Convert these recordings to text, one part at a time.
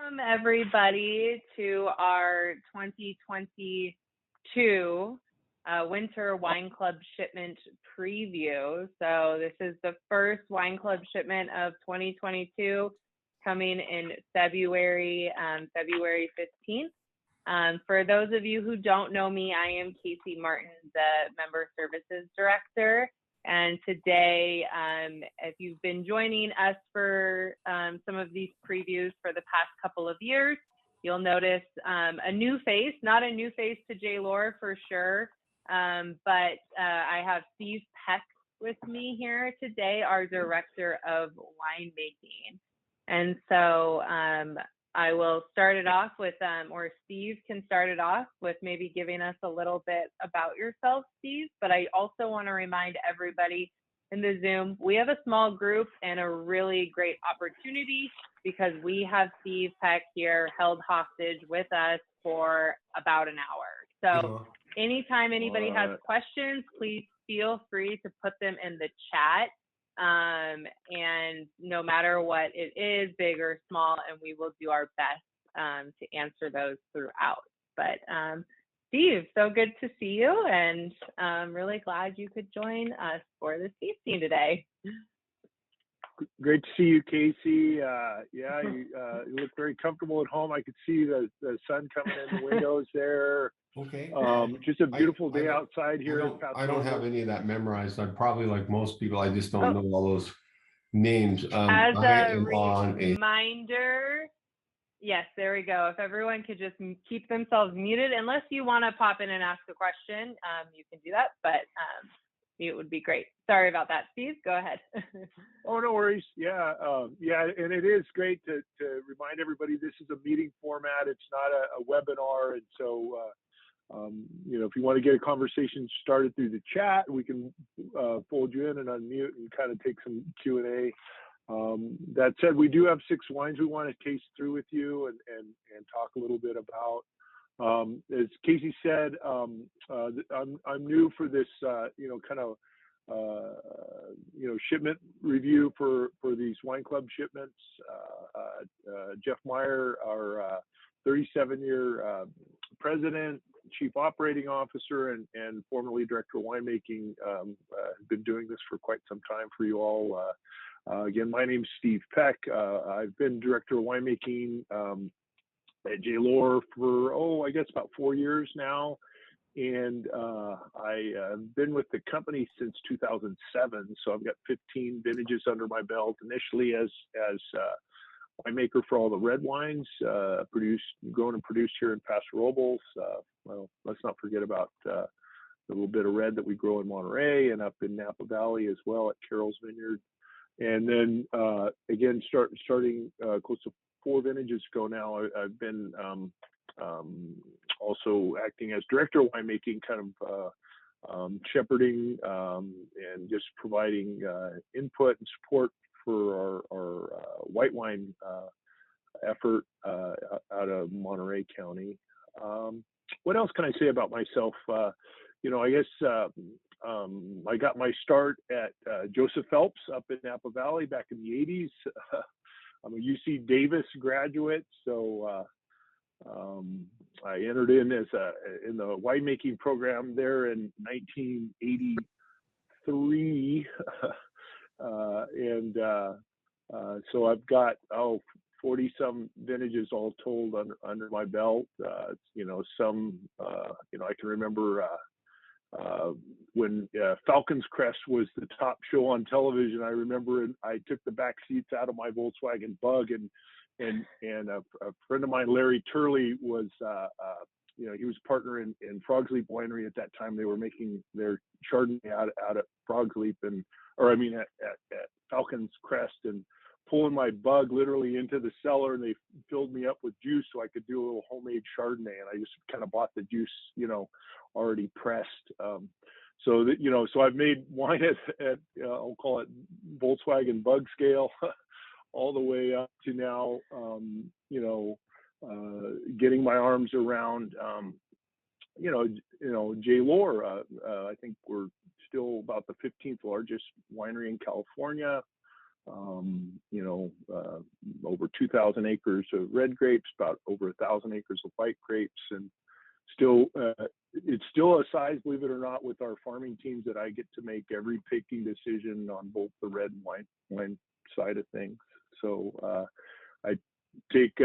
Welcome everybody to our 2022 Winter Wine Club shipment preview. So this is the first Wine Club shipment of 2022 coming in February 15th. For those of you who don't know me, I am Kasey Martin, the Member Services Director. And today, if you've been joining us for some of these previews for the past couple of years, you'll notice a new face, not a new face to J. Lohr for sure, but I have Steve Peck with me here today, our Director of Winemaking. And so I will start it off with, or Steve can start it off with maybe giving us a little bit about yourself, Steve. But I also want to remind everybody in the Zoom, we have a small group and a really great opportunity because we have Steve Peck here held hostage with us for about an hour. So anytime anybody has questions, please feel free to put them in the chat. And no matter what it is, big or small, and we will do our best to answer those throughout. But Steve, so good to see you, and I'm really glad you could join us for this tasting today. Great to see you, Kasey. Yeah, you look very comfortable at home. I could see the sun coming in the windows there. Okay. Just a beautiful day outside here. I don't have any of that memorized. I'm probably like most people. I just don't know all those names. As a reminder, yes, there we go. If everyone could just keep themselves muted, unless you want to pop in and ask a question, you can do that. But it would be great. Sorry about that, Steve. Go ahead. Oh, no worries. Yeah, and it is great to remind everybody this is a meeting format. It's not a webinar, and so. If you want to get a conversation started through the chat, we can fold you in and unmute and kind of take some Q&A. That said, we do have 6 wines we want to taste through with you and talk a little bit about. As Kasey said, I'm new for this, shipment review for these wine club shipments. Jeff Meyer, our 37-year president, chief operating officer, and formerly director of winemaking, have been doing this for quite some time for you all. Again, my name's Steve Peck. I've been director of winemaking at J. Lohr for, I guess about 4 years now. And I've been with the company since 2007. So I've got 15 vintages under my belt, initially as winemaker for all the red wines grown and produced here in Paso Robles. Well, let's not forget about the little bit of red that we grow in Monterey and up in Napa Valley as well at Carroll's Vineyard. And then again, starting close to 4 vintages ago now, I've been also acting as director of winemaking, kind of shepherding and just providing input and support for our white wine effort out of Monterey County. What else can I say about myself? I guess I got my start at Joseph Phelps up in Napa Valley back in the 80s. I'm a UC Davis graduate, so I entered in in the winemaking program there in 1983. So I've got 40 some vintages all told under my belt. Some I can remember when Falcon's Crest was the top show on television. I remember I took the back seats out of my Volkswagen Bug, and a friend of mine, Larry Turley, was he was partner in Frog's Leap Winery at that time. They were making their Chardonnay out at Frog's Leap at Falcon's Crest, and pulling my Bug literally into the cellar, and they filled me up with juice so I could do a little homemade Chardonnay, and I just kind of bought the juice, already pressed. So I've made wine at I'll call it Volkswagen Bug scale, all the way up to now, getting my arms around, J. Lohr. I think we're still about the 15th largest winery in California. over 2,000 acres of red grapes, about over 1,000 acres of white grapes, and still, it's still a size, believe it or not, with our farming teams that I get to make every picking decision on both the red and wine side of things. So I take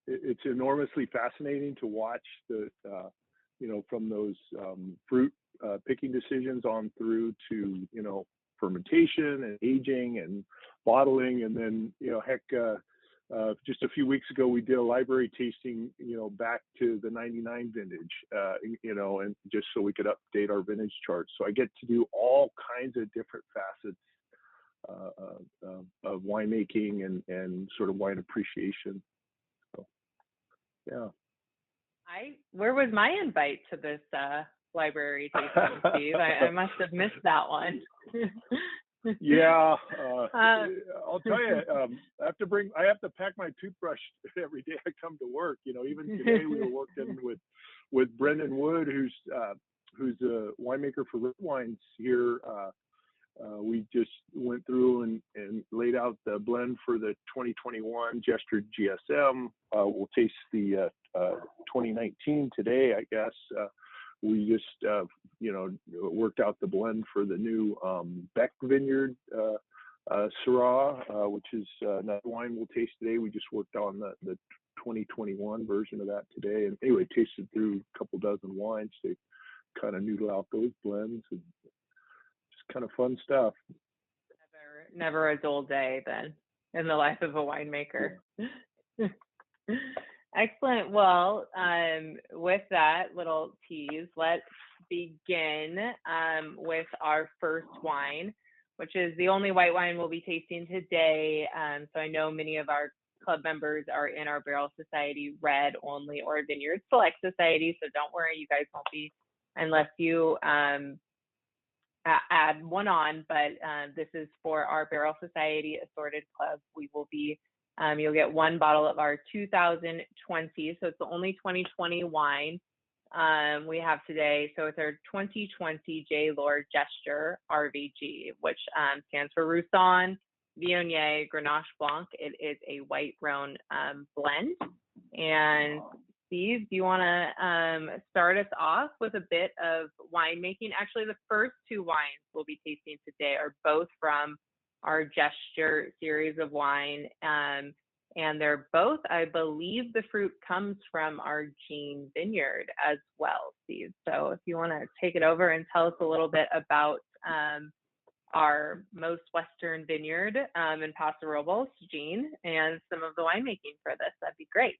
it's enormously fascinating to watch the from those fruit picking decisions on through to fermentation and aging and bottling, and then just a few weeks ago we did a library tasting back to the 99 vintage and just so we could update our vintage charts. So I get to do all kinds of different facets of winemaking and sort of wine appreciation. So yeah. Where was my invite to this library tasting, Steve? I must have missed that one. Yeah, I'll tell you, I have to pack my toothbrush every day I come to work. Even today we were working with Brendan Wood, who's a winemaker for red wines here. We just went through and laid out the blend for the 2021 Gesture GSM. We'll taste the 2019 today, I guess. We just, worked out the blend for the new Beck Vineyard Syrah, which is another wine we'll taste today. We just worked on the 2021 version of that today. And anyway, tasted through a couple dozen wines to kind of noodle out those blends. And just kind of fun stuff. Never a dull day then in the life of a winemaker. Yeah. Excellent. Well, with that little tease, let's begin with our first wine, which is the only white wine we'll be tasting today. So I know many of our club members are in our Barrel Society Red only or Vineyard Select Society, so don't worry, you guys won't be unless you add one on, but this is for our Barrel Society Assorted Club. We will be you'll get one bottle of our 2020, so it's the only 2020 wine we have today. So it's our 2020 Lohr Gesture RVG, which stands for Roussanne, Viognier, Grenache Blanc. It is a white Rhone blend. And Steve, do you want to start us off with a bit of winemaking? Actually, the first two wines we'll be tasting today are both from our Gesture series of wine, and they're both, I believe, the fruit comes from our Jean Vineyard as well, Steve. So if you want to take it over and tell us a little bit about our most western vineyard in Paso Robles, Jean, and some of the winemaking for this, that'd be great.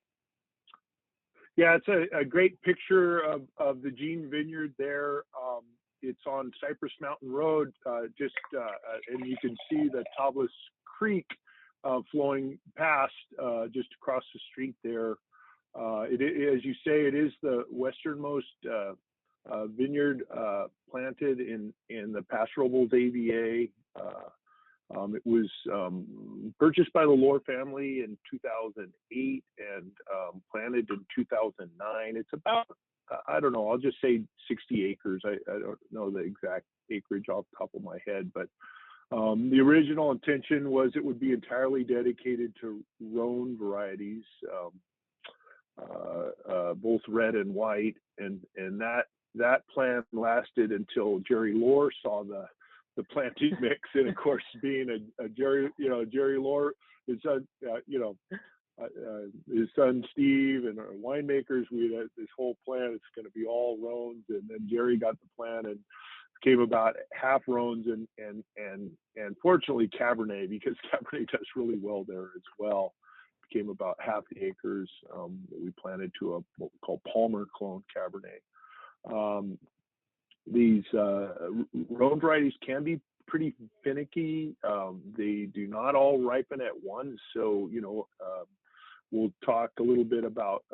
Yeah, it's a great picture of the Jean Vineyard there. It's on Cypress Mountain Road, and you can see the Tablas Creek flowing past just across the street there. As you say, it is the westernmost vineyard planted in the Paso Robles AVA. It was purchased by the Lohr family in 2008 and planted in 2009. It's about I don't know, I'll just say 60 acres. I don't know the exact acreage off the top of my head, but the original intention was it would be entirely dedicated to Rhone varieties, both red and white, and that plan lasted until Jerry Lohr saw the planting mix, and of course, being a Jerry Lohr, his son, his son Steve and our winemakers, we had this whole plan. It's going to be all Rhones, and then Jerry got the plan and came about half Rhones and fortunately Cabernet, because Cabernet does really well there as well. Became about half the acres that we planted to a what we call Palmer clone Cabernet. These Rhone varieties can be pretty finicky. They do not all ripen at once, so we'll talk a little bit about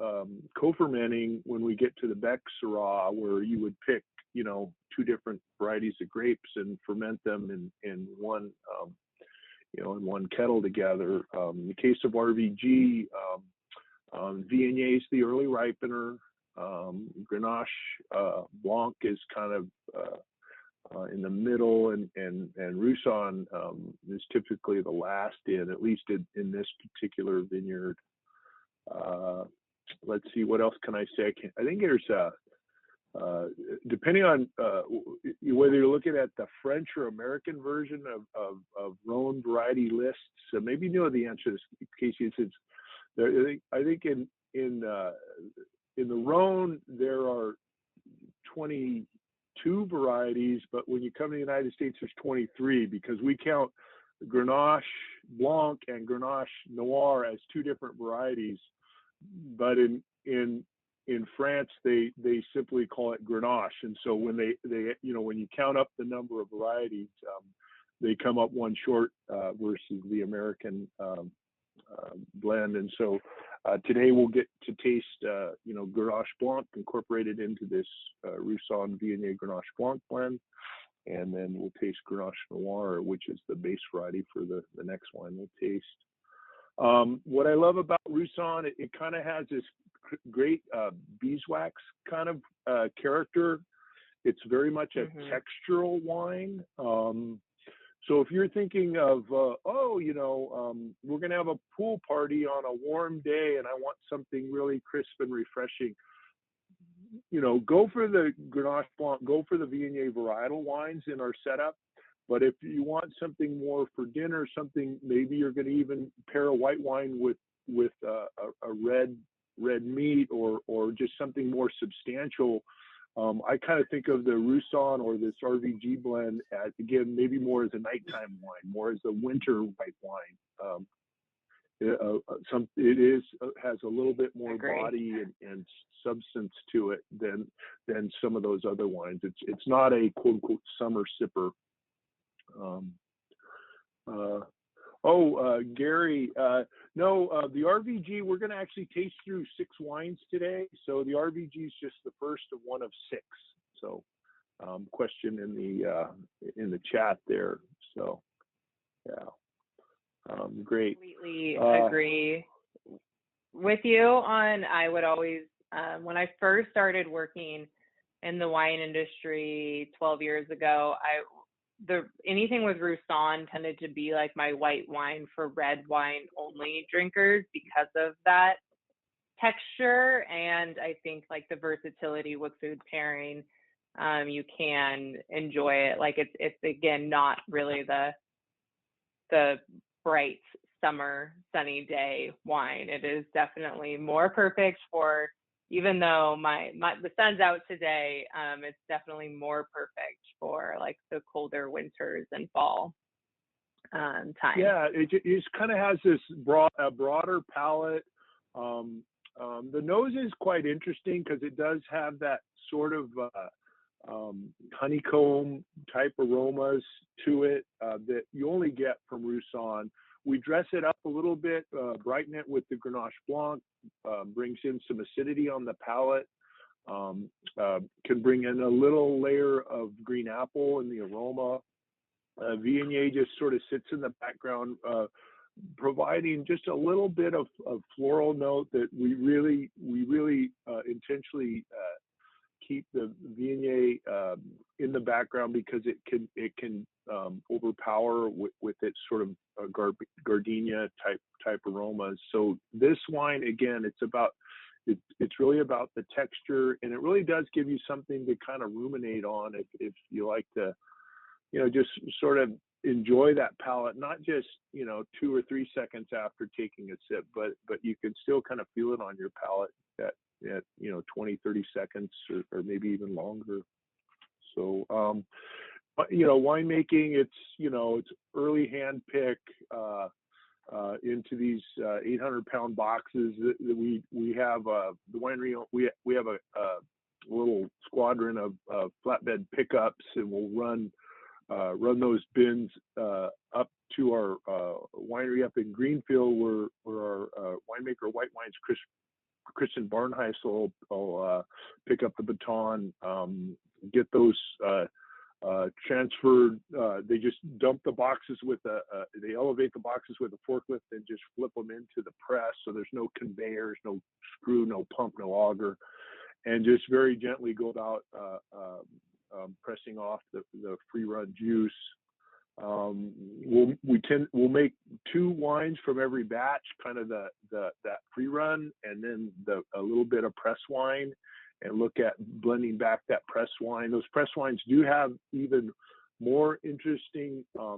co-fermenting when we get to the Beck Syrah, where you would pick, two different varieties of grapes and ferment them in one, in one kettle together. In the case of RVG, Viognier is the early ripener. Grenache Blanc is kind of in the middle, and Roussan is typically the last in, at least in this particular vineyard. Let's see, what else can I say? I think there's depending on whether you're looking at the French or American version of Rhone variety lists, so maybe you know the answer to this, Kasey. Since I think in the Rhone there are 22 varieties, but when you come to the United States, there's 23, because we count Grenache Blanc and Grenache Noir as two different varieties. But in France, they simply call it Grenache, and so when they when you count up the number of varieties, they come up one short versus the American blend. And so today we'll get to taste Grenache Blanc incorporated into this Roussan Viognier Grenache Blanc blend, and then we'll taste Grenache Noir, which is the base variety for the next wine we'll taste. What I love about Roussan, it kind of has this great beeswax kind of character. It's very much a textural wine. So if you're thinking of, we're going to have a pool party on a warm day and I want something really crisp and refreshing, go for the Grenache Blanc, go for the Viognier varietal wines in our setup. But if you want something more for dinner, maybe you're going to even pair a white wine with a red meat or just something more substantial. I kind of think of the Roussan or this RVG blend as, again, maybe more as a nighttime wine, more as a winter white wine. It has a little bit more body and substance to it than some of those other wines. It's not a quote unquote summer sipper. Gary, no, the RVG, we're going to actually taste through 6 wines today. So the RVG is just the first of one of 6. So, question in the chat there. So, yeah, great. Completely agree with you on, I would always, when I first started working in the wine industry 12 years ago, anything with Roussan tended to be like my white wine for red wine only drinkers because of that texture. And I think like the versatility with food pairing, you can enjoy it. Like it's again, not really the bright summer sunny day wine. It is definitely more perfect for, even though the sun's out today, it's definitely more perfect for like the colder winters and fall time. Yeah, it just kind of has this broader palate. The nose is quite interesting because it does have that sort of honeycomb type aromas to it that you only get from Roussan. We dress it up a little bit, brighten it with the Grenache Blanc, brings in some acidity on the palate, can bring in a little layer of green apple in the aroma. Viognier just sort of sits in the background, providing just a little bit of floral note that we really intentionally keep the Viognier in the background because it can overpower with its sort of gardenia type aromas. So this wine, again, it's really about the texture, and it really does give you something to kind of ruminate on if you like to, just sort of enjoy that palate, not just 2 or 3 seconds after taking a sip, but you can still kind of feel it on your palate at 20, 30 seconds or maybe even longer. So winemaking, it's early hand pick into these 800-pound boxes that we have. The winery, we have a little squadron of flatbed pickups, and we'll run those bins up to our winery up in Greenfield, where our winemaker White Wines Kristen Barnheisel will pick up the baton, get those transferred. They just dump the boxes they elevate the boxes with a forklift and just flip them into the press. So there's no conveyors, no screw, no pump, no auger, and just very gently go about pressing off the free run juice. We'll make 2 wines from every batch, kind of that free run, and then a little bit of press wine, and look at blending back that press wine. Those press wines do have even more interesting, a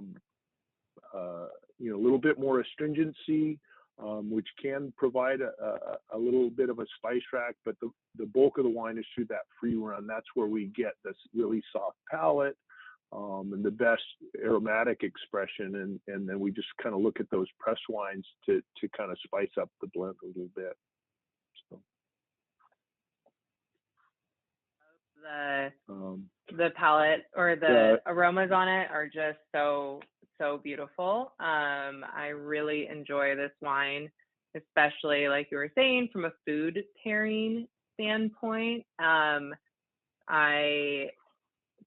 little bit more astringency, which can provide a little bit of a spice rack, but the bulk of the wine is through that free run. That's where we get this really soft palate, and the best aromatic expression, and then we just kind of look at those press wines to kind of spice up the blend a little bit. So. The palate or the aromas on it are just so beautiful. I really enjoy this wine, especially like you were saying, from a food pairing standpoint. I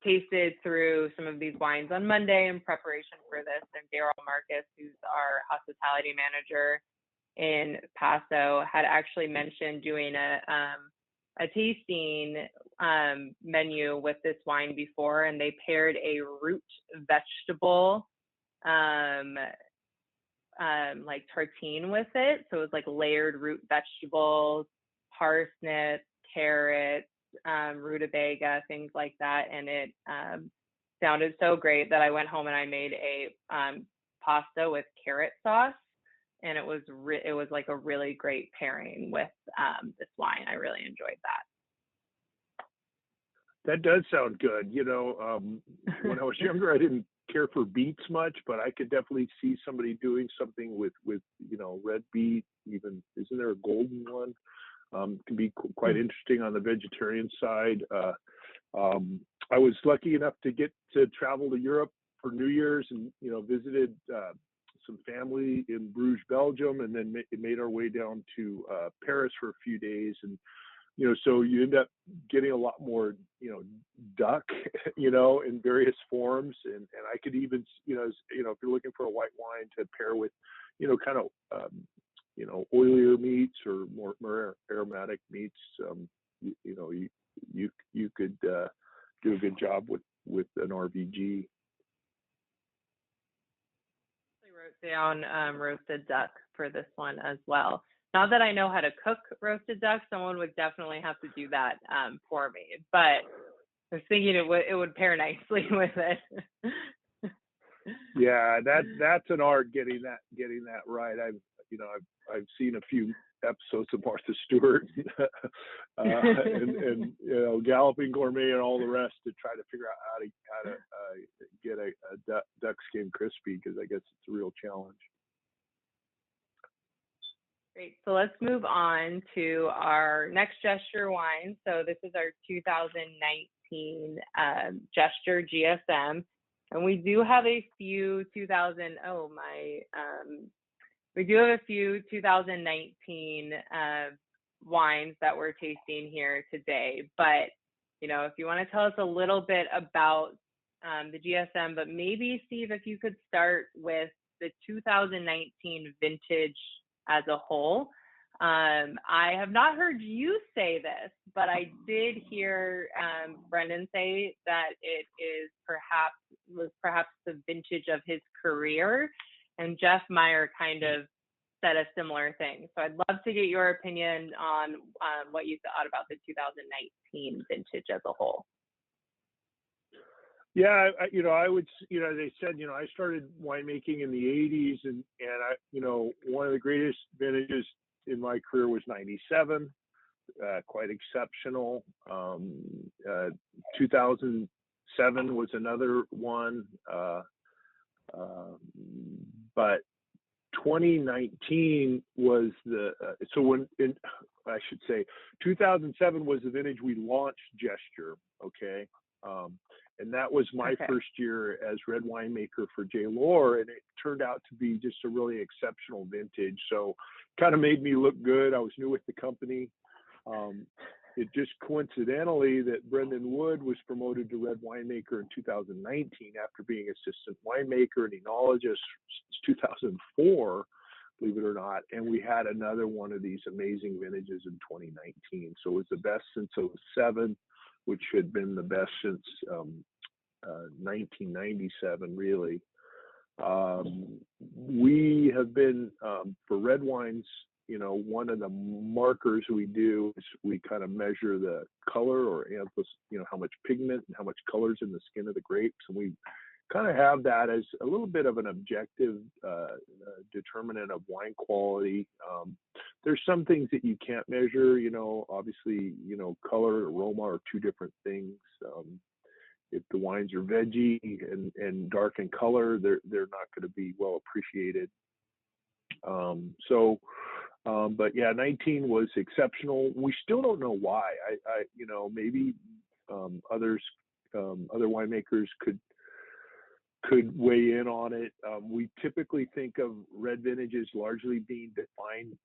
tasted through some of these wines on Monday in preparation for this, and Daryl Marcus, who's our hospitality manager in Paso, had actually mentioned doing a tasting menu with this wine before, and they paired a root vegetable like tartine with it. So it was like layered root vegetables, parsnips, carrots, rutabaga, things like that. And it sounded so great that I went home and I made a pasta with carrot sauce, and it was like a really great pairing with this wine. I really enjoyed that. That does sound good. When I was younger, I didn't care for beets much, but I could definitely see somebody doing something with red beet. Even, isn't there a golden one? Can be quite interesting on the vegetarian side. I was lucky enough to get to travel to Europe for New Year's, and visited some family in Bruges, Belgium, and then made our way down to Paris for a few days. And so you end up getting a lot more duck in various forms, and I could even if you're looking for a white wine to pair with kind of oilier meats or more aromatic meats, you could do a good job with an RVG. I wrote down roasted duck for this one as well. Not that I know how to cook roasted duck, someone would definitely have to do that for me. But I was thinking it would pair nicely with it. Yeah, that's an art, getting that right. I've seen a few episodes of Martha Stewart and Galloping Gourmet and all the rest to try to figure out how to get a duck skin crispy, because I guess it's a real challenge. Great. So let's move on to our next gesture wine. So this is our 2019 Gesture GSM, and we do have a few 2019 wines that we're tasting here today. But if you want to tell us a little bit about the GSM, but maybe Steve, if you could start with the 2019 vintage as a whole. I have not heard you say this, but I did hear Brendan say that it was perhaps the vintage of his career, and Jeff Meyer kind of said a similar thing. So I'd love to get your opinion on what you thought about the 2019 vintage as a whole. Yeah, I would, as I said, I started winemaking in the 80s, and I, one of the greatest vintages in my career was 97, quite exceptional. 2007 was another one, but 2019 was I should say 2007 was the vintage we launched Gesture, okay? And that was my first year as red winemaker for J. Lohr, and it turned out to be just a really exceptional vintage. So kind of made me look good. I was new with the company. It just coincidentally that Brendan Wood was promoted to red winemaker in 2019 after being assistant winemaker and enologist since 2004, believe it or not. And we had another one of these amazing vintages in 2019. So it was the best since 07. which had been the best since 1997, really. We have been, for red wines, you know, one of the markers we do is we kind of measure the color or anthos, you know, how much pigment and how much color's in the skin of the grapes. And we kind of have that as a little bit of an objective determinant of wine quality. There's some things that you can't measure, you know, obviously, you know, color, aroma are two different things. If the wines are veggie and dark in color, they're not going to be well appreciated. But yeah, 19 was exceptional. We still don't know why. I you know, maybe other winemakers could weigh in on it. We typically think of red vintages largely being defined,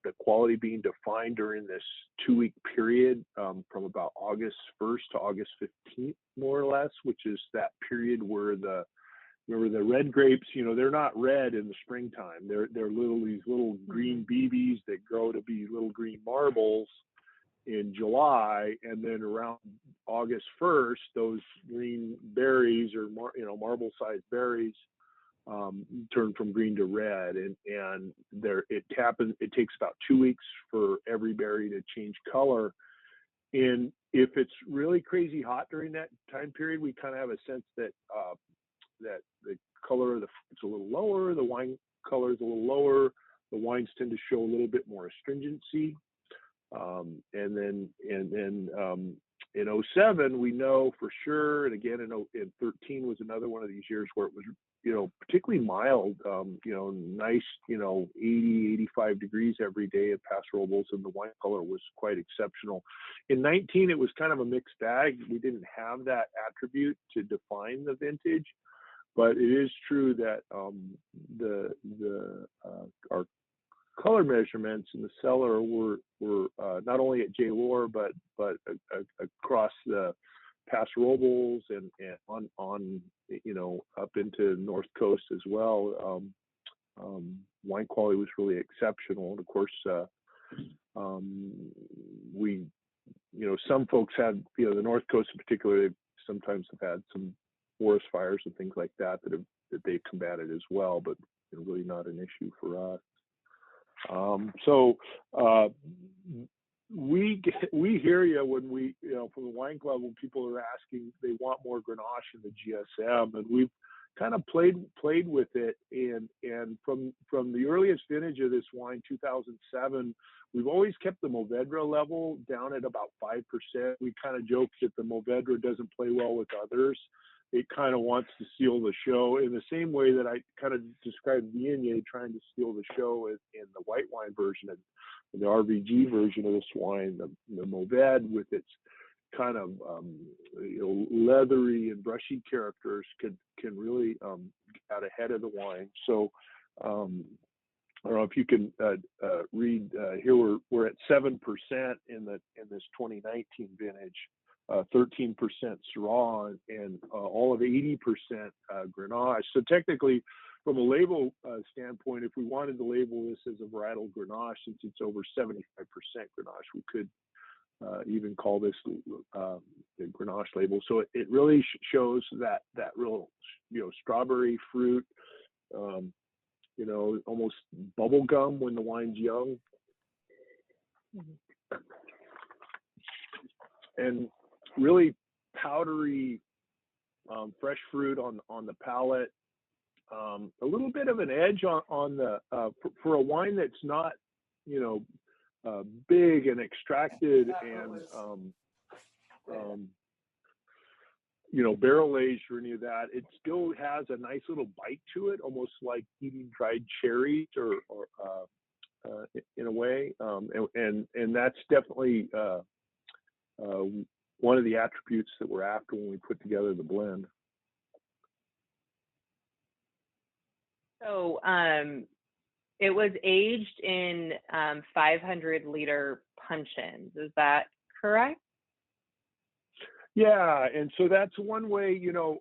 the quality being defined during this 2-week period, from about August 1st to August 15th, more or less, which is that period where the red grapes, you know, they're not red in the springtime. They're these little green BBs that grow to be little green marbles in July, and then around August 1st, those green berries or marble-sized berries turn from green to red, and it takes about 2 weeks for every berry to change color. And if it's really crazy hot during that time period, we kind of have a sense that that the color of the fruit's a little lower, the wine color is a little lower, the wines tend to show a little bit more astringency. And then in 07, we know for sure, and again in 13 was another one of these years where it was, you know, particularly mild, you know, nice, you know, 80, 85 degrees every day at Paso Robles, and the wine color was quite exceptional. In 19, it was kind of a mixed bag. We didn't have that attribute to define the vintage, but it is true that our color measurements in the cellar were not only at Lohr but across the Paso Robles and on you know, up into North Coast as well. Wine quality was really exceptional, and of course we, you know, some folks had, you know, the North Coast in particular, they sometimes have had some forest fires and things like that that they've combated as well, but really not an issue for us. We hear you when we, you know, from the wine club, when people are asking, they want more Grenache in the GSM, and we've kind of played with it. And from the earliest vintage of this wine, 2007, we've always kept the Mourvedre level down at about 5%. We kind of joke that the Mourvedre doesn't play well with others. It kind of wants to steal the show in the same way that I kind of described Vineyard trying to steal the show in the white wine version and the RVG version of this wine. The Mourvedre, with its kind of you know, leathery and brushy characters, can really get out ahead of the wine. So I don't know if you can read here. We're at 7% in this 2019 vintage. 13% Syrah and all of 80% Grenache. So technically, from a label standpoint, if we wanted to label this as a varietal Grenache, since it's over 75% Grenache, we could even call this the Grenache label. So it really shows that real, you know, strawberry fruit, you know, almost bubble gum when the wine's young. And really powdery, fresh fruit on the palate. A little bit of an edge on the for a wine that's not, you know, big and extracted and you know, barrel aged or any of that. It still has a nice little bite to it, almost like eating dried cherries or in a way. And that's definitely one of the attributes that we're after when we put together the blend. So it was aged in 500-liter puncheons. Is that correct? Yeah, and so that's one way, you know,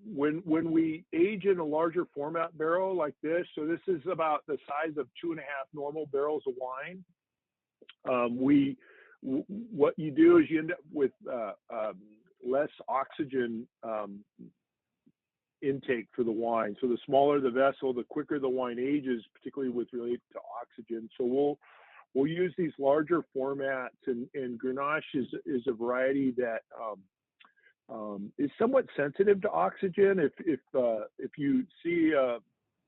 when we age in a larger format barrel like this, so this is about the size of 2.5 normal barrels of wine. what you do is you end up with less oxygen intake for the wine. So the smaller the vessel, the quicker the wine ages, particularly with related to oxygen. So we'll use these larger formats, and Grenache is a variety that is somewhat sensitive to oxygen. If you see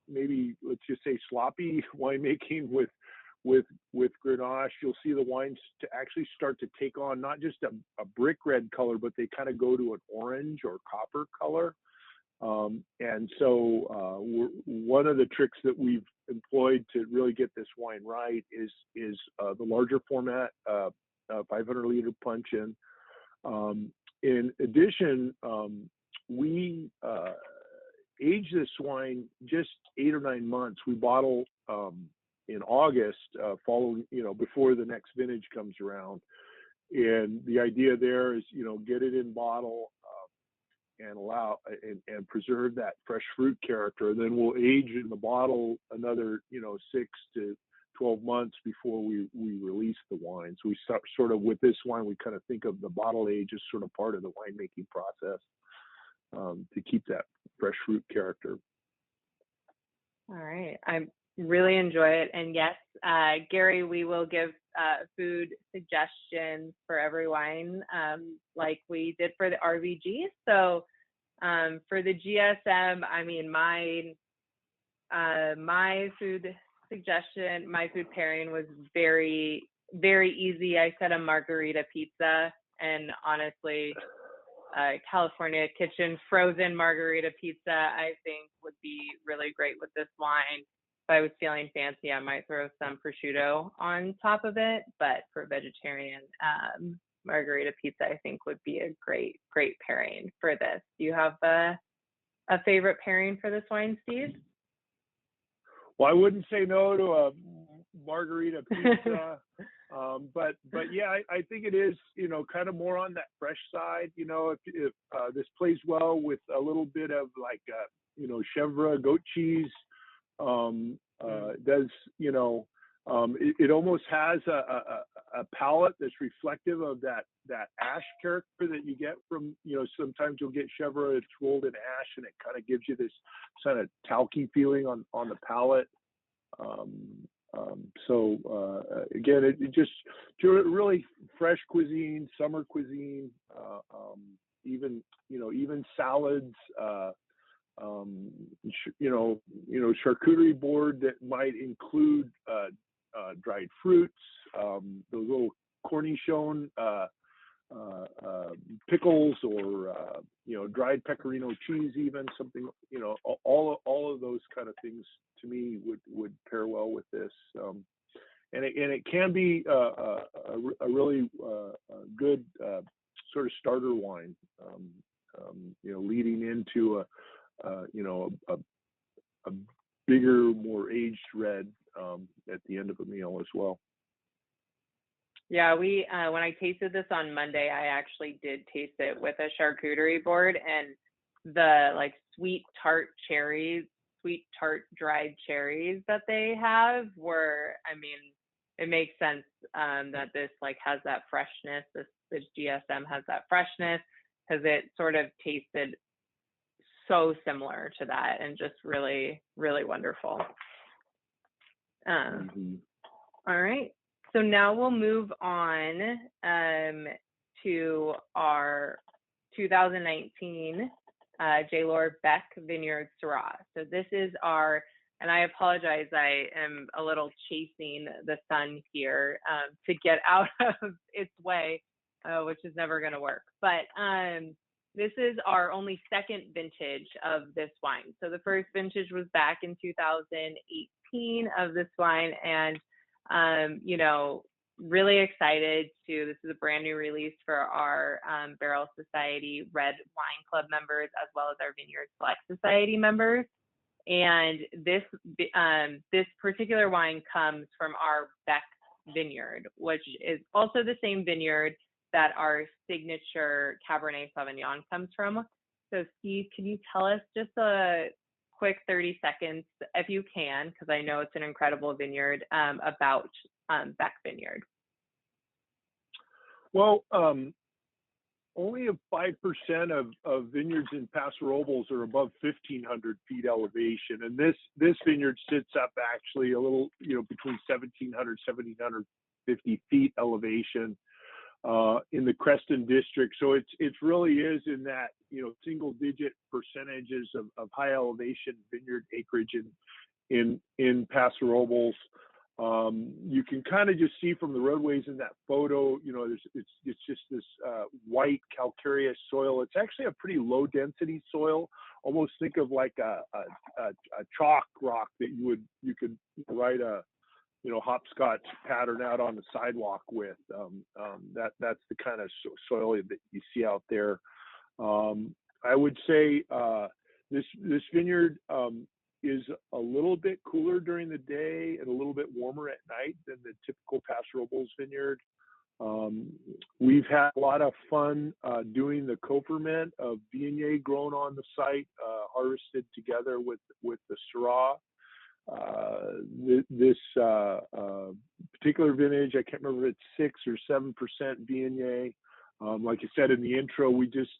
maybe, let's just say, sloppy winemaking with Grenache, you'll see the wines to actually start to take on not just a brick red color, but they kind of go to an orange or copper color. And so one of the tricks that we've employed to really get this wine right is the larger format, 500-liter punch-in. In addition, we age this wine just 8 or 9 months. We bottle in August, following, before the next vintage comes around. And the idea there is, get it in bottle and allow and preserve that fresh fruit character. Then we'll age in the bottle another, 6 to 12 months before we release the wine. So we sort of, with this wine, we kind of think of the bottle age as sort of part of the winemaking process to keep that fresh fruit character. All right. I really enjoy it. And yes, Gary, we will give food suggestions for every wine like we did for the RVG. So for the GSM, I mean, my food suggestion, my food pairing was very, very easy. I said a margarita pizza, and honestly, California Kitchen frozen margarita pizza, I think would be really great with this wine. If I was feeling fancy, I might throw some prosciutto on top of it, but for vegetarian, margarita pizza, I think would be a great pairing for this. Do you have a favorite pairing for this wine, Steve? Well, I wouldn't say no to a margarita pizza, but yeah, I think it is, kind of more on that fresh side. If this plays well with a little bit of like, chèvre, goat cheese, it almost has a palate that's reflective of that ash character that you get from, sometimes you'll get chèvre, it's rolled in ash, and it kind of gives you this kind of talky feeling on the palate. Again, it just really fresh cuisine, summer cuisine, even salads, charcuterie board that might include dried fruits, those little cornichon pickles, or dried pecorino cheese, even something, all of those kind of things to me would pair well with this. And it can be a really good sort of starter wine, leading into a bigger, more aged red at the end of a meal as well. Yeah, we when I tasted this on Monday, I actually did taste it with a charcuterie board, and the like sweet tart dried cherries that they have were, I mean, it makes sense that this like has that freshness. This GSM has that freshness because it sort of tasted so similar to that, and just really, really wonderful. All right. So now we'll move on to our 2019 J. Lohr Beck Vineyard Syrah. So this is our, and I apologize, I am a little chasing the sun here to get out of its way, which is never going to work. But this is our only second vintage of this wine. So the first vintage was back in 2018 of this wine, and really excited this is a brand new release for our Barrel Society Red Wine Club members, as well as our Vineyard Select Society members. And this particular wine comes from our Beck vineyard, which is also the same vineyard that our signature Cabernet Sauvignon comes from. So Steve, can you tell us just a quick 30 seconds, if you can, because I know it's an incredible vineyard, about Beck Vineyard? Well, only 5% of vineyards in Paso Robles are above 1,500 feet elevation, and this vineyard sits up actually a little, between 1,700, 1,750 feet elevation in the Creston district. So it really is in that single digit percentages of high elevation vineyard acreage in Paso Robles. You can kind of just see from the roadways in that photo, it's just this white calcareous soil. It's actually a pretty low density soil. Almost think of like a chalk rock that you could write a hopscotch pattern out on the sidewalk with. That's the kind of soil that you see out there. I would say this vineyard is a little bit cooler during the day and a little bit warmer at night than the typical Paso Robles vineyard. We've had a lot of fun doing the co-ferment of Viognier grown on the site, harvested together with the Syrah. This particular vintage, I can't remember if it's 6 or 7% Viognier. Like I said in the intro, we just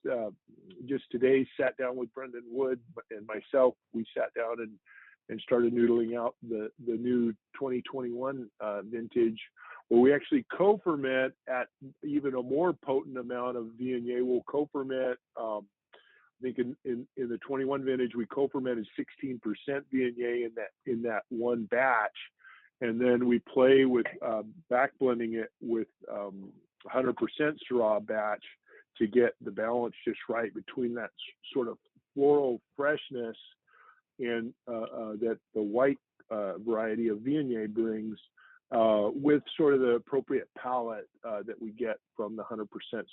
today sat down with Brendan Wood and myself. We sat down and started noodling out the new 2021 vintage, where we actually co-ferment at even a more potent amount of Viognier. We'll co-ferment. I think in the 21 vintage, we co-fermented 16% Viognier in that one batch, and then we play with back blending it with 100% Syrah batch to get the balance just right between that sort of floral freshness and that the white variety of Viognier brings with sort of the appropriate palate that we get from the 100%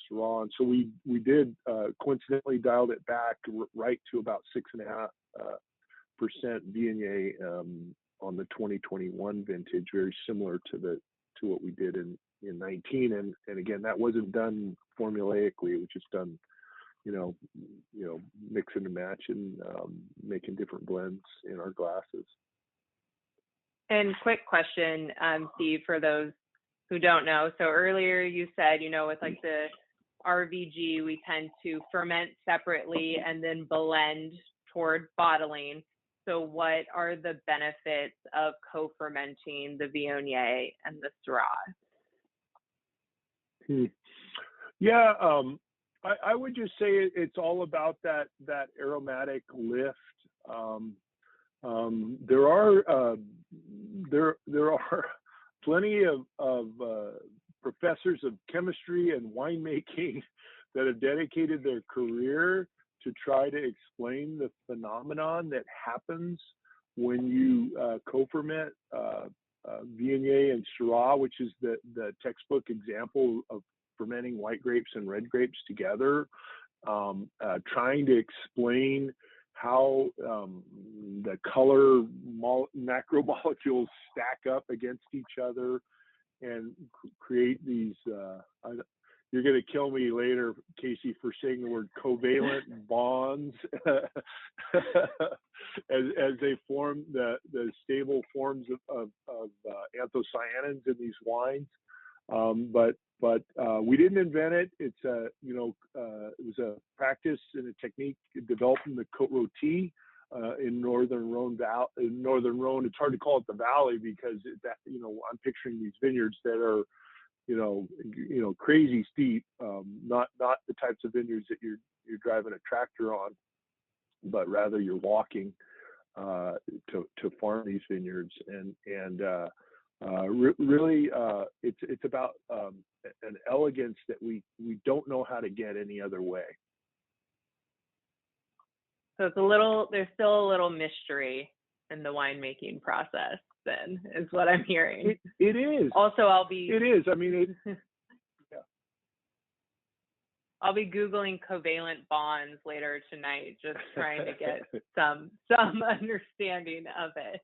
Syrah. And so we did coincidentally dialed it back right to about 6.5% Viognier on the 2021 vintage, very similar to what we did in 19. And again, that wasn't done formulaically. It was just done, mixing and matching, making different blends in our glasses. And quick question, Steve, for those who don't know. So earlier you said, with like the RVG, we tend to ferment separately and then blend toward bottling. So what are the benefits of co-fermenting the Viognier and the Syrah? Yeah, I would just say it's all about that aromatic lift. There are plenty of professors of chemistry and winemaking that have dedicated their career to try to explain the phenomenon that happens when you co-ferment Viognier and Syrah, which is the textbook example of fermenting white grapes and red grapes together, trying to explain how the color macromolecules stack up against each other and create these, you're going to kill me later, Kasey, for saying the word covalent bonds as they form the stable forms of anthocyanins in these wines. But we didn't invent it. It's it was a practice and a technique developed in the Côte Rôtie in northern Rhone Valley. In northern Rhone, it's hard to call it the valley because I'm picturing these vineyards that are crazy steep, not the types of vineyards that you're driving a tractor on, but rather you're walking to farm these vineyards. And really, it's about an elegance that we don't know how to get any other way. So there's still a little mystery in the winemaking process, then, is what I'm hearing. It is. Also, It is. I mean, yeah. I'll be Googling covalent bonds later tonight, just trying to get some understanding of it.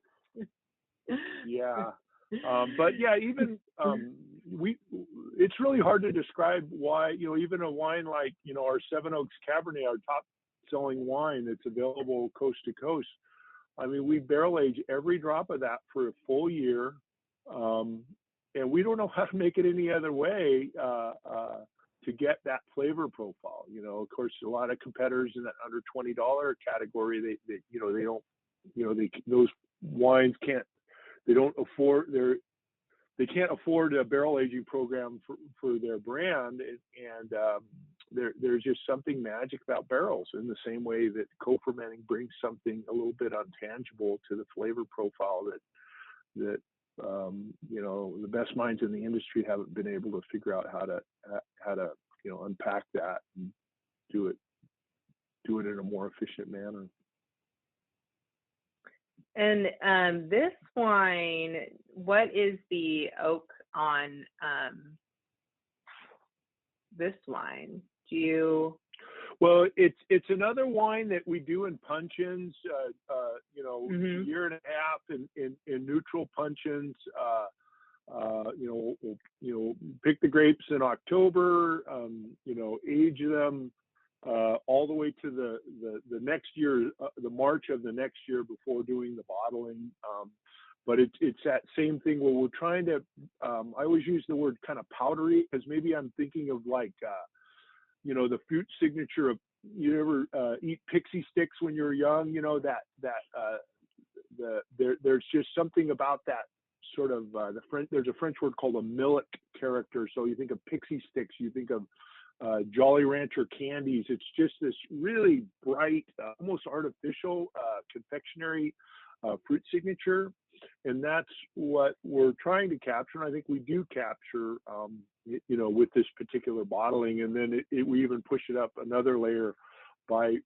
Yeah. But yeah, even it's really hard to describe why, even a wine like, our Seven Oaks Cabernet, our top selling wine that's available coast to coast. I mean, we barrel age every drop of that for a full year. we don't know how to make it any other way to get that flavor profile. You know, of course, a lot of competitors in that under $20 category, they you know, they don't, you know, those wines they can't afford a barrel aging program for their brand, and there's just something magic about barrels, in the same way that co-fermenting brings something a little bit untangible to the flavor profile that you know, the best minds in the industry haven't been able to figure out how to you know, unpack that and do it in a more efficient manner. And this wine, what is the oak on this wine? Do you? Well, it's another wine that we do in puncheons, you know, Mm-hmm. a year and a half in neutral puncheons. You know, pick the grapes in October, you know, age them all the way to the next year, the March of the next year, before doing the bottling. But it's that same thing where we're trying to, I always use the word kind of powdery, because maybe I'm thinking of like, you know, the fruit signature of, you ever eat pixie sticks when you were young, you know, there's just something about that sort of, there's a French word called a millet character. So you think of pixie sticks, you think of Jolly Rancher candies. It's just this really bright, almost artificial confectionery fruit signature. And that's what we're trying to capture. And I think we do capture, you know, with this particular bottling. And then we even push it up another layer by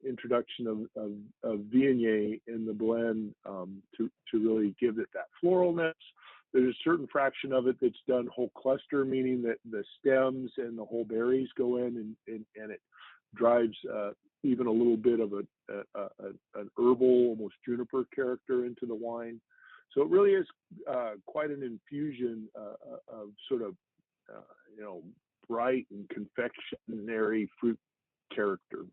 introduction of Vineyard in the blend, to really give it that floralness. There's a certain fraction of it that's done whole cluster, meaning that the stems and the whole berries go in, and it drives even a little bit of an herbal, almost juniper character into the wine. So it really is quite an infusion of sort of, you know, bright and confectionery fruit character.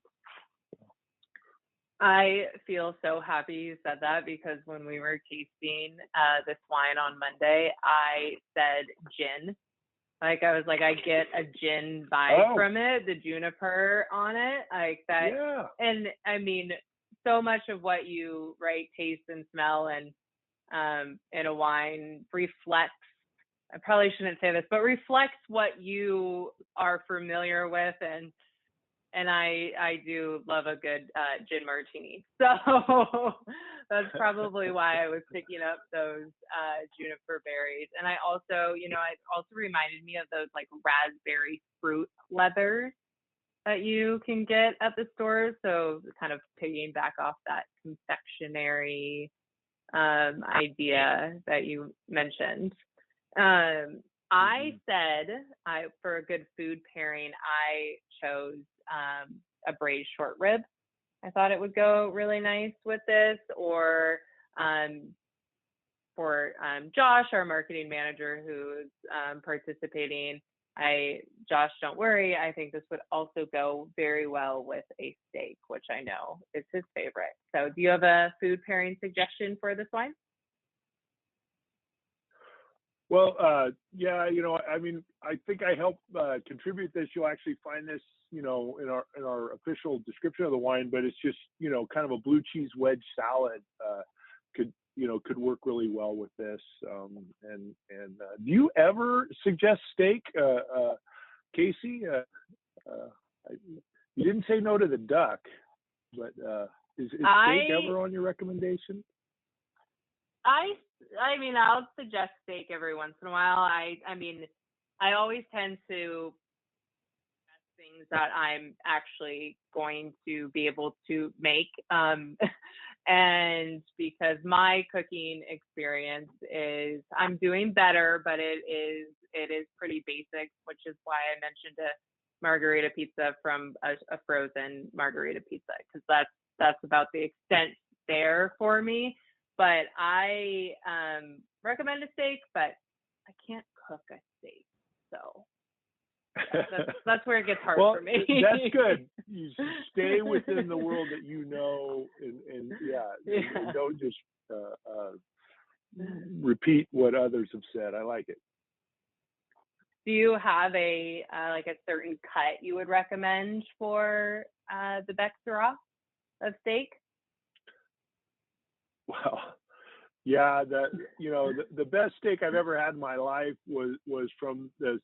I feel so happy you said that, because when we were tasting this wine on Monday, I said gin. Like, I was like, I get a gin vibe from it, the juniper on it, like that. Yeah. And I mean, so much of what you taste and smell and in a wine reflects, I probably shouldn't say this, but reflects what you are familiar with. And I do love a good gin martini. So that's probably why I was picking up those juniper berries. And I also, you know, it also reminded me of those like raspberry fruit leathers that you can get at the stores. So kind of piggyback off that confectionery idea that you mentioned. I said for a good food pairing, I chose a braised short rib. I thought it would go really nice with this. Or for Josh, our marketing manager, who's participating, Josh, don't worry, I think this would also go very well with a steak, which I know is his favorite. So do you have a food pairing suggestion for this wine? Well, yeah, you know, I mean, I think I helped contribute this. You'll actually find this, you know, in our official description of the wine, but it's just, you know, kind of a blue cheese wedge salad could work really well with this. And do you ever suggest steak, Kasey? You didn't say no to the duck, but is steak ever on your recommendation? I mean, I'll suggest steak every once in a while. I mean, I always tend to test things that I'm actually going to be able to make. And because my cooking experience is, I'm doing better, but it is pretty basic, which is why I mentioned a margarita pizza from a frozen margarita pizza, because that's about the extent there for me. But I recommend a steak, but I can't cook a steak, so that's where it gets hard for me. That's good. You stay within the world that you know, and yeah, and don't just repeat what others have said. I like it. Do you have a like a certain cut you would recommend for the Beck Syrah of steak? Well, yeah, the best steak I've ever had in my life was from this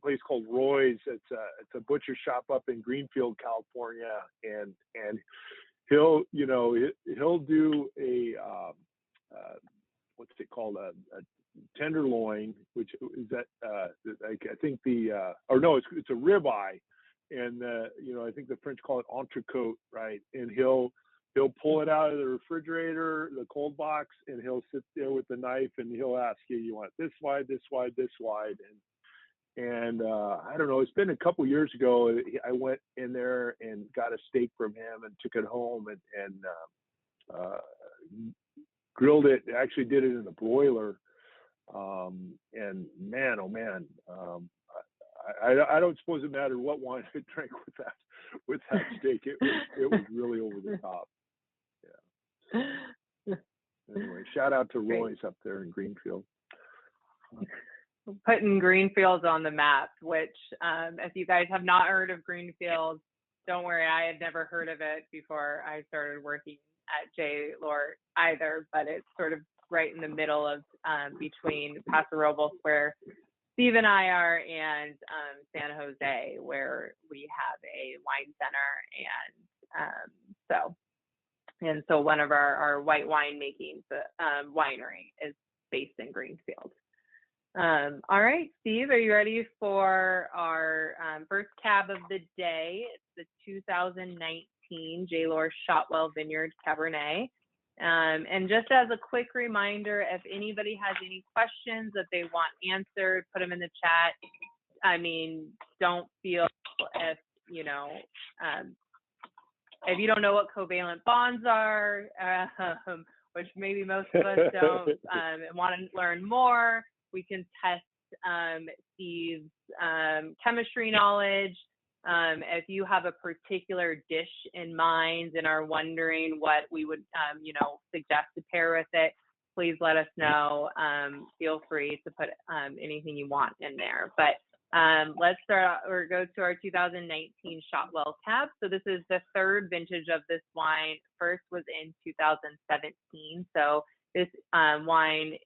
place called Roy's. It's a butcher shop up in Greenfield, California, and he'll do a what's it called, a tenderloin, which is that I think it's a ribeye, and I think the French call it entrecôte, right? And he'll pull it out of the refrigerator, the cold box, and he'll sit there with the knife and he'll ask you want it this wide, this wide, this wide, and I don't know. It's been a couple years ago. I went in there and got a steak from him and took it home and grilled it. Actually, did it in the broiler. And man, oh man, I don't suppose it mattered what wine I drank with that steak. It was really over the top. Yeah. Anyway, shout out to Roy's up there in Greenfield. Putting Greenfields on the map, which if you guys have not heard of Greenfield, don't worry, I had never heard of it before I started working at J. Lohr either, but it's sort of right in the middle of between Paso Robles, where Steve and I are, and San Jose, where we have a wine center, and so one of our white wine making winery is based in Greenfield. All right, Steve, are you ready for our first cab of the day? It's the 2019 J. Lohr Shotwell Vineyard Cabernet. And just as a quick reminder, if anybody has any questions that they want answered, put them in the chat. I mean, don't feel if you don't know what covalent bonds are, which maybe most of us don't, and want to learn more, we can test Steve's chemistry knowledge. If you have a particular dish in mind and are wondering what we would, suggest to pair with it, please let us know. Feel free to put anything you want in there. But let's start out, or go to our 2019 Shotwell Cab. So this is the third vintage of this wine. First was in 2017. So this wine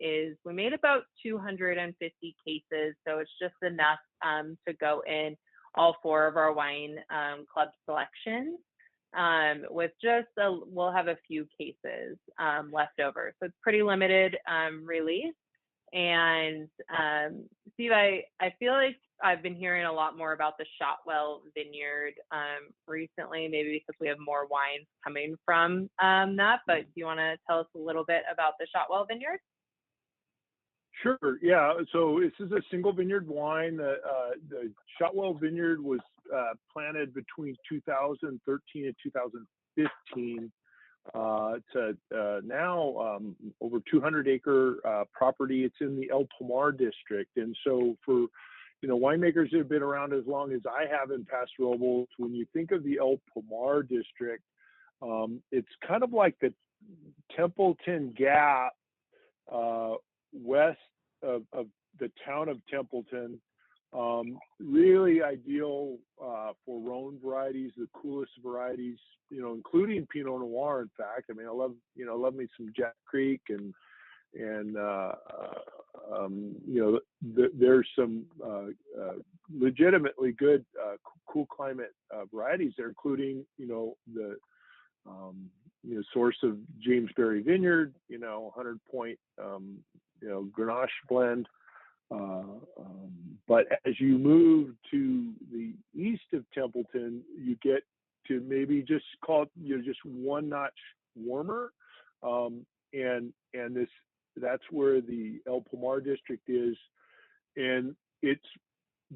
we made about 250 cases. So it's just enough to go in all four of our wine club selections, with we'll have a few cases left over. So it's pretty limited release. And Steve, I feel like I've been hearing a lot more about the Shotwell Vineyard recently, maybe because we have more wines coming from that, but do you want to tell us a little bit about the Shotwell Vineyard? Sure. Yeah. So this is a single vineyard wine. The Shotwell Vineyard was planted between 2013 and 2015. It's now over 200-acre property. It's in the El Pomar district, and so for winemakers that have been around as long as I have in Paso Robles, when you think of the El Pomar district, it's kind of like the Templeton Gap west of the town of Templeton. Really ideal for Rhone varieties, the coolest varieties, including Pinot Noir. In fact, I mean, I love me some Jack Creek, and there's some legitimately good cool climate varieties there, including the source of James Berry Vineyard, 100 point Grenache blend. But as you move to the east of Templeton, you get to maybe just call it just one notch warmer, and that's where the El Pomar district is, and it's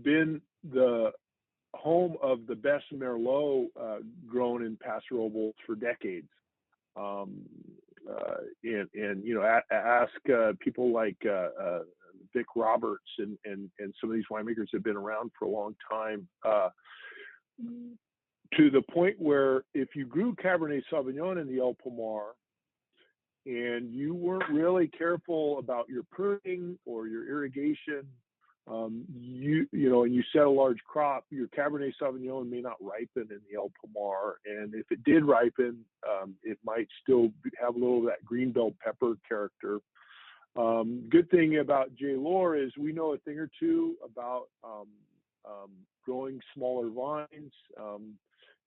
been the home of the best Merlot grown in Paso Robles for decades. Ask people like Vic Roberts and some of these winemakers have been around for a long time, to the point where if you grew Cabernet Sauvignon in the El Pomar, and you weren't really careful about your pruning or your irrigation, you know, and you set a large crop, your Cabernet Sauvignon may not ripen in the El Pomar, and if it did ripen, it might still have a little of that green bell pepper character. Good thing about J. Lohr is we know a thing or two about growing smaller vines,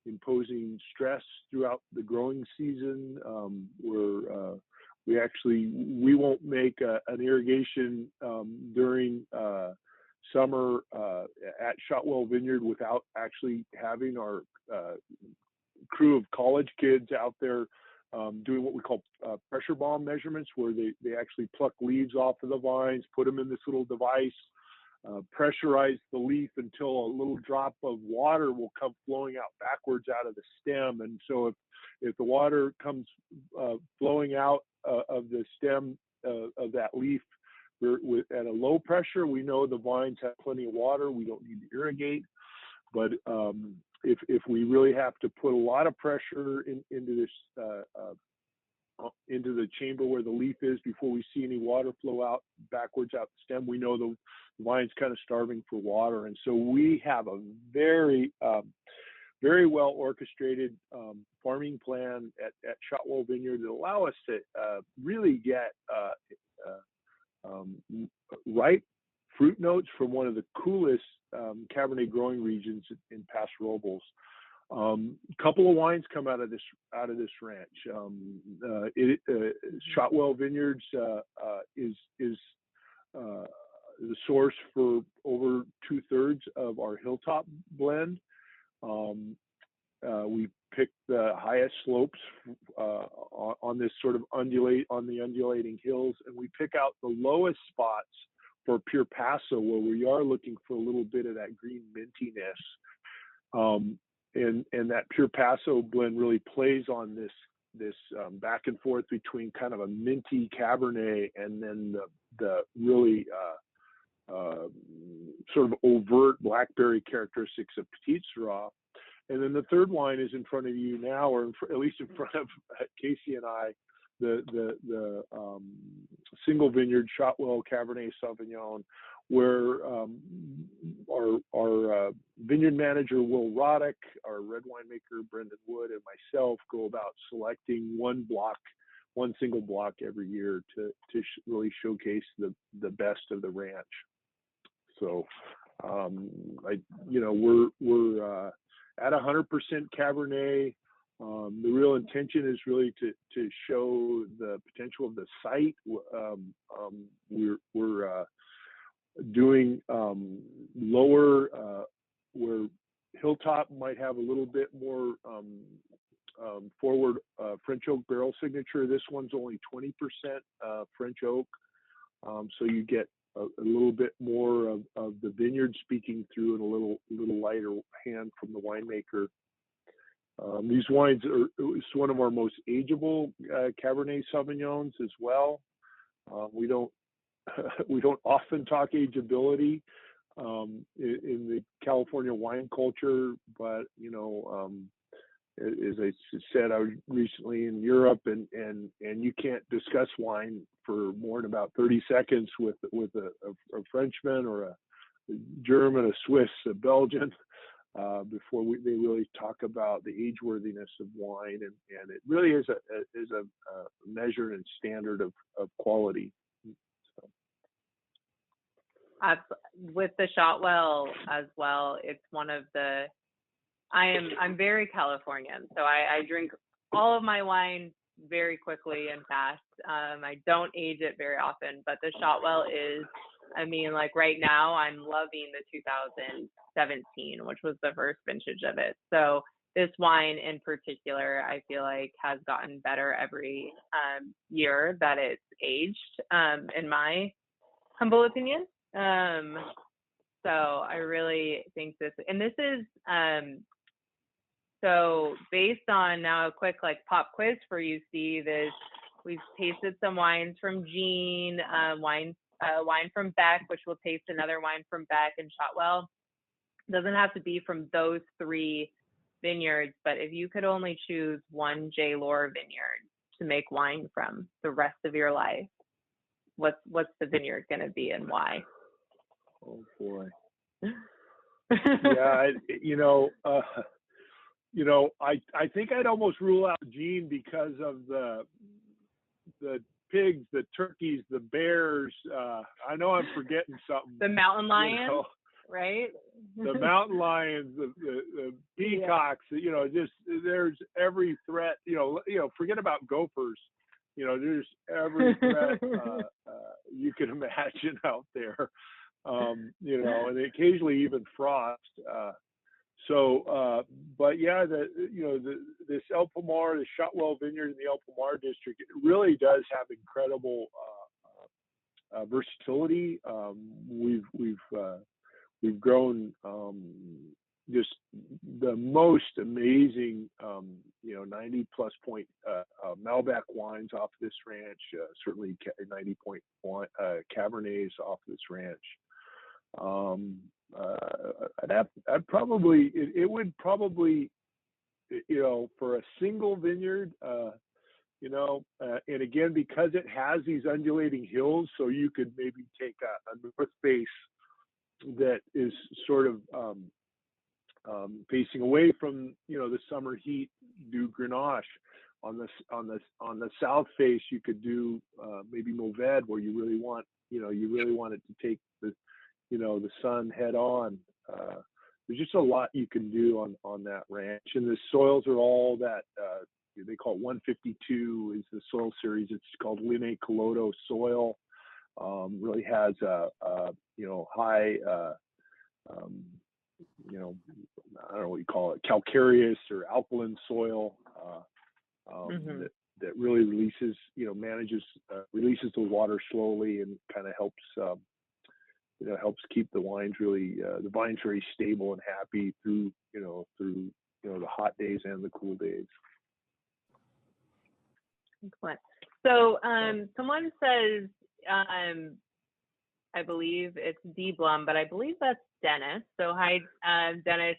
imposing stress throughout the growing season. We won't make an irrigation during summer at Shotwell Vineyard without actually having our crew of college kids out there doing what we call pressure bomb measurements, where they actually pluck leaves off of the vines, put them in this little device, pressurize the leaf until a little drop of water will come flowing out backwards out of the stem. And so if the water comes flowing out of the stem of that leaf at a low pressure, we know the vines have plenty of water. We don't need to irrigate. But if we really have to put a lot of pressure into this into the chamber where the leaf is before we see any water flow out backwards out the stem, we know the vine's kind of starving for water. And so we have a very very well orchestrated farming plan at Shotwell Vineyard that allow us to really get ripe fruit notes from one of the coolest Cabernet growing regions in Paso Robles. Couple of wines come out of this ranch. Shotwell Vineyards is the source for over 2/3 of our Hilltop blend. We pick the highest slopes on this sort of undulating hills, and we pick out the lowest spots for pure Paso, where we are looking for a little bit of that green mintiness. And that pure Paso blend really plays on this back and forth between kind of a minty Cabernet and then the really sort of overt blackberry characteristics of Petite Syrah. And then the third wine is in front of you now, or at least in front of Kasey and I, the single vineyard Shotwell Cabernet Sauvignon, where our vineyard manager Will Roddick, our red winemaker Brendan Wood, and myself go about selecting one single block every year to really showcase the best of the ranch. So we're at 100% Cabernet. The real intention is really to show the potential of the site. We're doing lower where Hilltop might have a little bit more forward French oak barrel signature. This one's only 20% French oak, so you get a little bit more of the vineyard speaking through, and a little lighter hand from the winemaker. These wines it's one of our most ageable Cabernet Sauvignons as well. We don't often talk ageability in the California wine culture, but as I said, I was recently in Europe, and you can't discuss wine for more than about 30 seconds with a Frenchman or a German, a Swiss, a Belgian, before they really talk about the age-worthiness of wine, and it really is a measure and standard of quality. So. With the Shotwell as well, it's one of the. I'm very Californian, so I drink all of my wine very quickly and fast. I don't age it very often, but the Shotwell is. I mean, like right now, I'm loving the 2017, which was the first vintage of it. So this wine in particular, I feel like has gotten better every year that it's aged, in my humble opinion. So I really think this, and this is, so based on now a quick like pop quiz for you, see this, we've tasted some wines from Jean, wine from Beck, which we'll taste another wine from Beck and Shotwell. Doesn't have to be from those three vineyards, but if you could only choose one J. Lohr vineyard to make wine from the rest of your life, what's the vineyard going to be and why? Oh boy. Yeah, I think I'd almost rule out Gene because of the pigs, the turkeys, the bears. I know I'm forgetting something. The mountain lions, right? The mountain lions, the peacocks. Just there's every threat. Forget about gophers. There's every threat you can imagine out there. And occasionally even frost. But yeah, this El Pomar, the Shotwell Vineyard in the El Pomar district, it really does have incredible versatility. We've grown just the most amazing 90+ point Malbec wines off this ranch. Certainly 90 point Cabernets off this ranch. I'd probably, it would probably, for a single vineyard, and again, because it has these undulating hills, so you could maybe take a north face that is sort of facing away from, the summer heat, do Grenache. On the south face, you could do maybe Mourvedre, where you really want it to take the sun head on. There's just a lot you can do on that ranch, and the soils are all that they call it 152 is the soil series. It's called Linné Colodo soil. Really has a high I don't know what you call it, calcareous or alkaline soil that really releases releases the water slowly and kind of helps helps keep the wines the vines very stable and happy through the hot days and the cool days. Excellent. So someone says, I believe it's D Blum, but I believe that's Dennis. So hi, Dennis.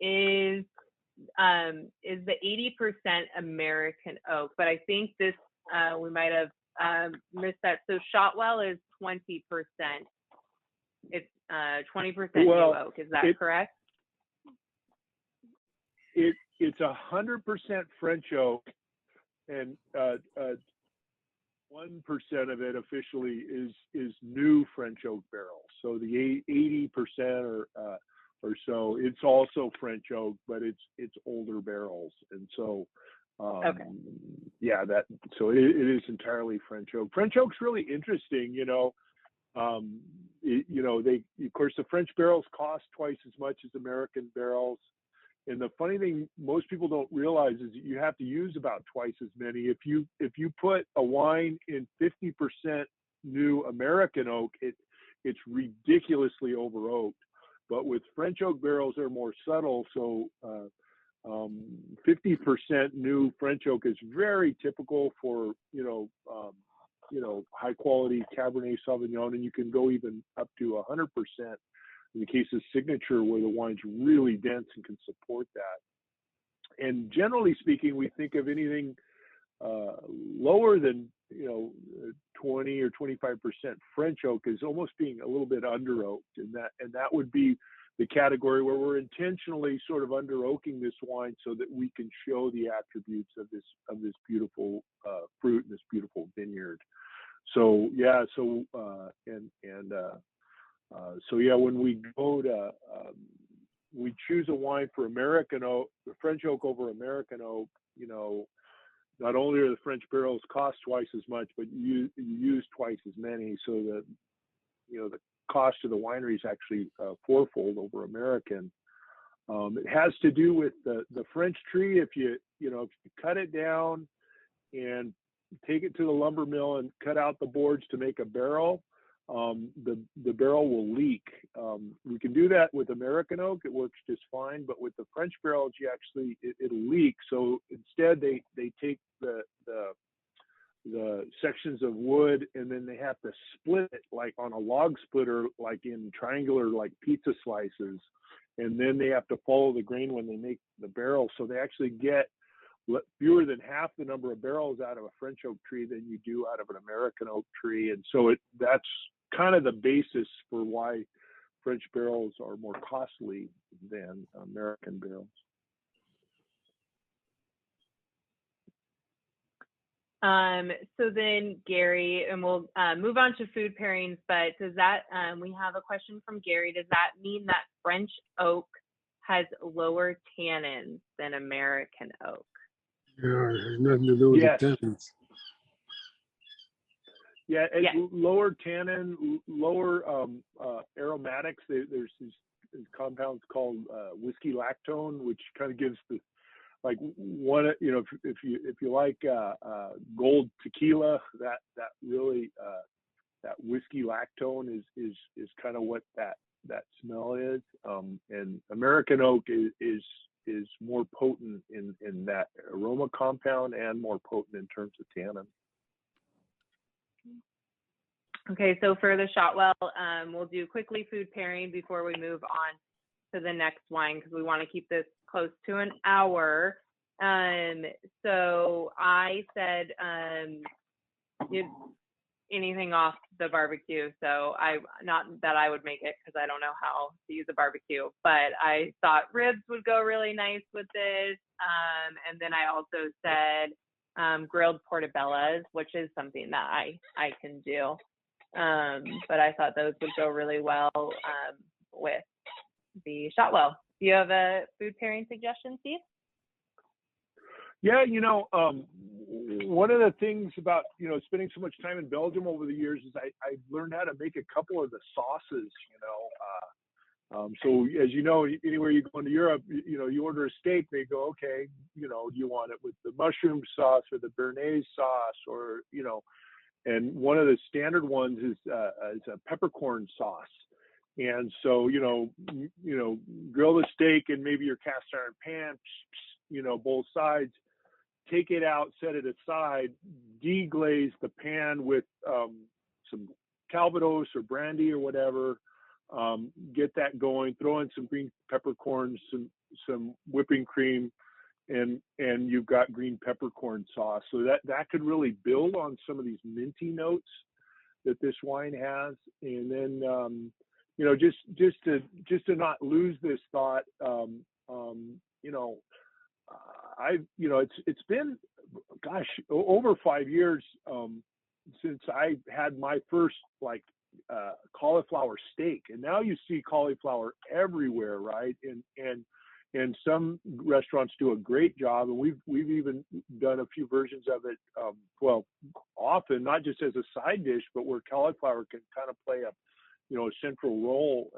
Is the 80% American oak? But I think this we might have missed that. So Shotwell is 20%. It's 20% new oak. Is that correct? It's 100% French oak, and 1% of it officially is new French oak barrels. So the 80% or so, it's also French oak, but it's older barrels, and so yeah, so it is entirely French oak. French oak's really interesting, they, of course, the French barrels cost twice as much as American barrels. And the funny thing most people don't realize is that you have to use about twice as many. If you put a wine in 50% new American oak, it's ridiculously over oaked. But with French oak barrels, they're more subtle. So 50% new French oak is very typical for high quality Cabernet Sauvignon, and you can go even up to 100% in the case of Signature, where the wine's really dense and can support that. And generally speaking, we think of anything lower than 20 or 25% French oak as almost being a little bit under oaked, and that would be the category where we're intentionally sort of under oaking this wine so that we can show the attributes of this beautiful fruit and this beautiful vineyard. So yeah, when we go to we choose a wine for American oak, French oak over American oak, not only are the French barrels cost twice as much, but you use twice as many, so that the cost of the winery is actually fourfold over American. It has to do with the French tree. If you cut it down and take it to the lumber mill and cut out the boards to make a barrel, the barrel will leak. We can do that with American oak; it works just fine. But with the French barrels, it'll leak. So instead, they take the sections of wood, and then they have to split it like on a log splitter, like in triangular, like pizza slices. And then they have to follow the grain when they make the barrel. So they actually get fewer than half the number of barrels out of a French oak tree than you do out of an American oak tree. And so that's kind of the basis for why French barrels are more costly than American barrels. So then Gary, and we'll move on to food pairings, but does that, we have a question from Gary, does that mean that French oak has lower tannins than American oak? Yeah, it has nothing to do with Yes. the tannins. Yeah, Yes. lower tannin, lower aromatics. There's these compounds called whiskey lactone, which kind of gives the, like, one, you know, if you like gold tequila, that really that whiskey lactone is kind of what that smell is. And American oak is more potent in that aroma compound and more potent in terms of tannin. Okay, so for the Shotwell, we'll do quickly food pairing before we move on to the next wine, because we want to keep this close to an hour. So I said anything off the barbecue. So not that I would make it, because I don't know how to use a barbecue, but I thought ribs would go really nice with this. And then I also said grilled portobellas, which is something that I can do. But I thought those would go really well with the Shotwell. Do you have a food pairing suggestion, Steve? Yeah, you know, one of the things about, you know, spending so much time in Belgium over the years is I learned how to make a couple of the sauces, you know. So as you know, anywhere you go into Europe, you know, you order a steak, they go, okay, you know, do you want it with the mushroom sauce or the béarnaise sauce, or, you know, and one of the standard ones is a peppercorn sauce. And so, you know, grill the steak in maybe your cast iron pan, you know, both sides, take it out, set it aside, deglaze the pan with some Calvados or brandy or whatever, get that going, throw in some green peppercorns, some whipping cream, and you've got green peppercorn sauce. So that could really build on some of these minty notes that this wine has. And then, you know, just to not lose this thought, you know, it's been, gosh, over 5 years since I had my first cauliflower steak, and now you see cauliflower everywhere, right? And some restaurants do a great job, and we've even done a few versions of it. Well, often not just as a side dish, but where cauliflower can kind of play a central role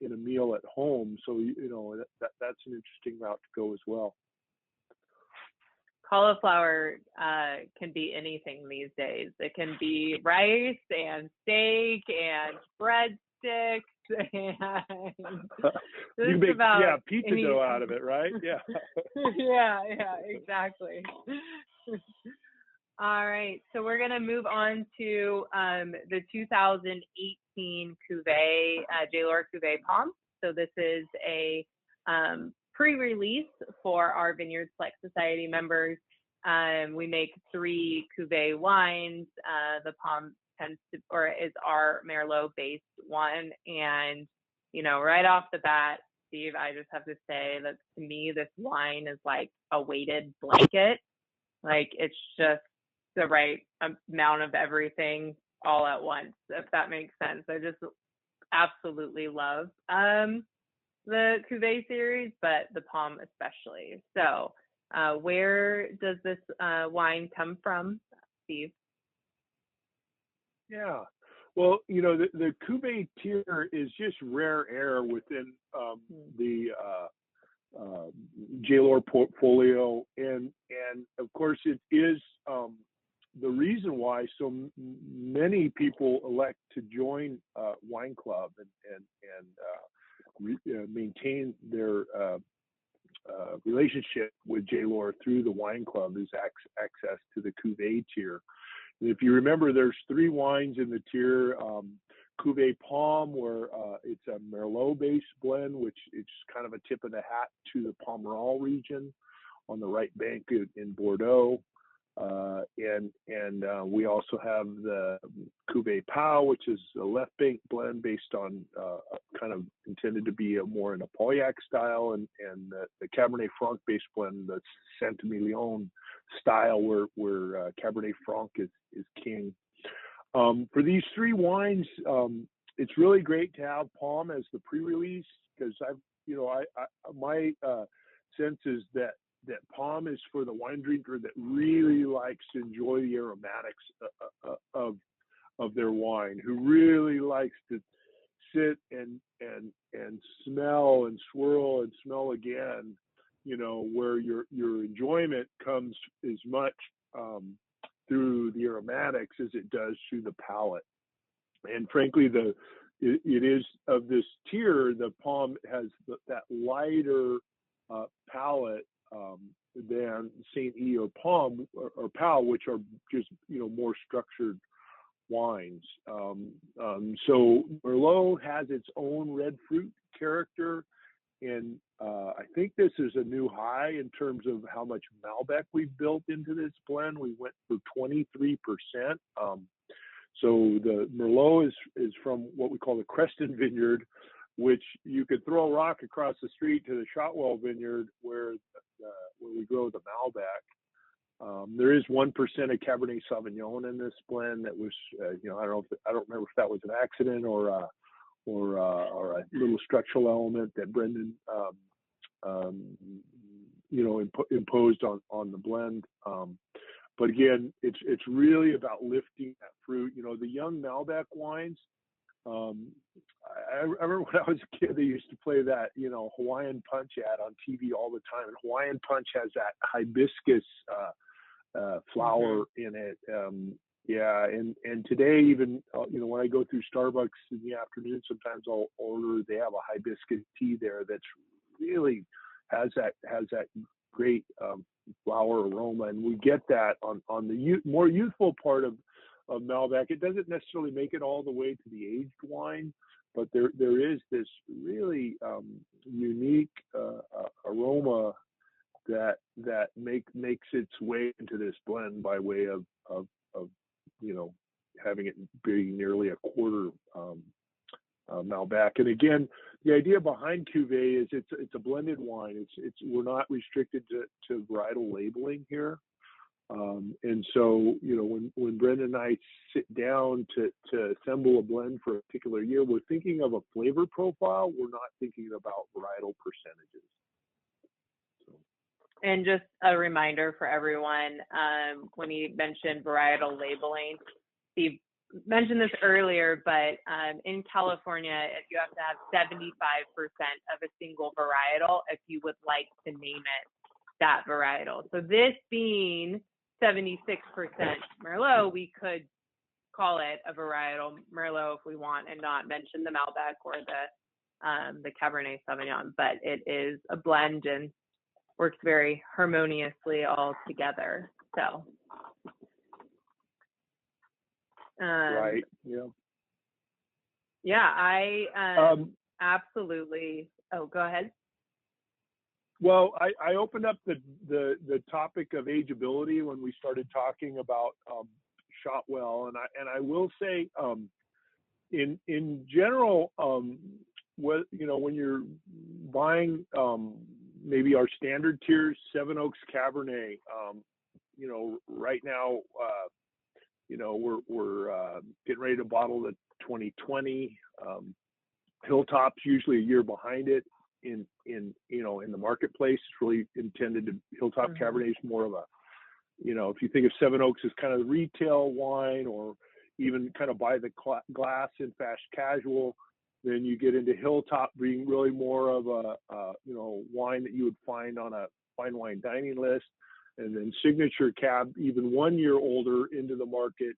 in a meal at home. So you know that's an interesting route to go as well. Cauliflower can be anything these days. It can be rice and steak and breadsticks and you make pizza dough out of it, right? Yeah. yeah, exactly. All right, so we're gonna move on to the 2018 Cuveé, Lohr Cuveé POM. So this is a pre-release for our Vineyard Select Society members. We make 3 Cuveé wines. The POM is our Merlot-based one, and you know, right off the bat, Steve, I just have to say that to me, this wine is like a weighted blanket. Like it's just the right amount of everything all at once, if that makes sense. I just absolutely love the Cuveé series, but the POM especially. So where does this wine come from, Steve? Yeah, well, you know, the Cuveé tier is just rare air within the Lohr portfolio, and of course it is the reason why so many people elect to join Wine Club and maintain their relationship with Lohr through the Wine Club is access to the Cuveé tier. And if you remember, there's 3 wines in the tier. Cuveé POM, where it's a Merlot-based blend, which is kind of a tip of the hat to the Pomerol region. on the right bank in Bordeaux. We also have the Cuveé POM, which is a left bank blend based on kind of intended to be more in a Pauillac style, and the Cabernet Franc based blend, the Saint-Emilion style, where Cabernet Franc is king. For these three wines, it's really great to have POM as the pre-release, because my sense is that POM is for the wine drinker that really likes to enjoy the aromatics of their wine, who really likes to sit and smell and swirl and smell again, where your enjoyment comes as much through the aromatics as it does through the palate. And frankly, it is of this tier, the POM has that lighter palate than Saint E or POM or POW, which are just more structured wines. So Merlot has its own red fruit character, and I think this is a new high in terms of how much Malbec we've built into this blend. We went for 23%. So the Merlot is from what we call the Creston Vineyard, which you could throw a rock across the street to the Shotwell Vineyard where we grow the Malbec. There is 1% of Cabernet Sauvignon in this blend. That was, I don't remember if that was an accident or a little structural element that Brendan, imposed on the blend. But again, it's really about lifting that fruit. The young Malbec wines. I remember when I was a kid, they used to play that, Hawaiian Punch ad on TV all the time. And Hawaiian Punch has that hibiscus flower in it. And today, even, when I go through Starbucks in the afternoon, sometimes I'll order, they have a hibiscus tea there that's really has that great flower aroma. And we get that on the more youthful part of Malbec. It doesn't necessarily make it all the way to the aged wine, but there is this really unique aroma that makes its way into this blend by way of having it being nearly a quarter Malbec. And again, the idea behind Cuvée is it's a blended wine. We're not restricted to varietal labeling here. And so, when Brendan and I sit down to assemble a blend for a particular year, we're thinking of a flavor profile. We're not thinking about varietal percentages. And just a reminder for everyone, when he mentioned varietal labeling, Steve mentioned this earlier, but in California, you have to have 75% of a single varietal if you would like to name it that varietal. So this being 76% Merlot, we could call it a varietal Merlot if we want, and not mention the Malbec or the Cabernet Sauvignon. But it is a blend and works very harmoniously all together. So, right, yeah. Yeah, I absolutely. Oh, go ahead. Well, I opened up the topic of ageability when we started talking about Shotwell, and I will say, in general, when you're buying maybe our standard tiers, Seven Oaks Cabernet, right now, we're getting ready to bottle the 2020. Hilltop's usually a year behind it in the marketplace. It's really intended to, Hilltop Cabernet is more of a, if you think of Seven Oaks as kind of the retail wine, or even kind of by the glass in fast casual, then you get into Hilltop being really more of a wine that you would find on a fine wine dining list. And then Signature Cab, even 1 year older into the market,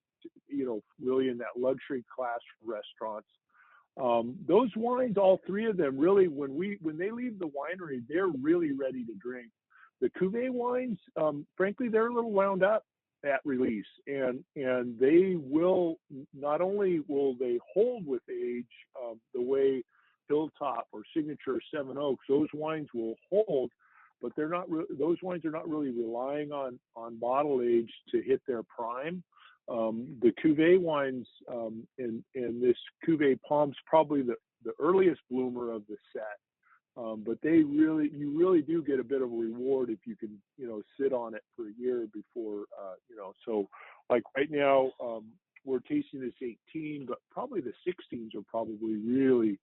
really in that luxury class restaurants. Those wines, all three of them, really, when they leave the winery, they're really ready to drink. The Cuvée wines, frankly, they're a little wound up at release, and they will, not only will they hold with age the way Hilltop or Signature or Seven Oaks, those wines will hold, but they're not. Those wines are not really relying on bottle age to hit their prime. The Cuveé wines and this Cuveé POM's probably the earliest bloomer of the set. But you really do get a bit of a reward if you can, sit on it for a year before, so like right now, we're tasting this 18, but probably the 16s are probably really,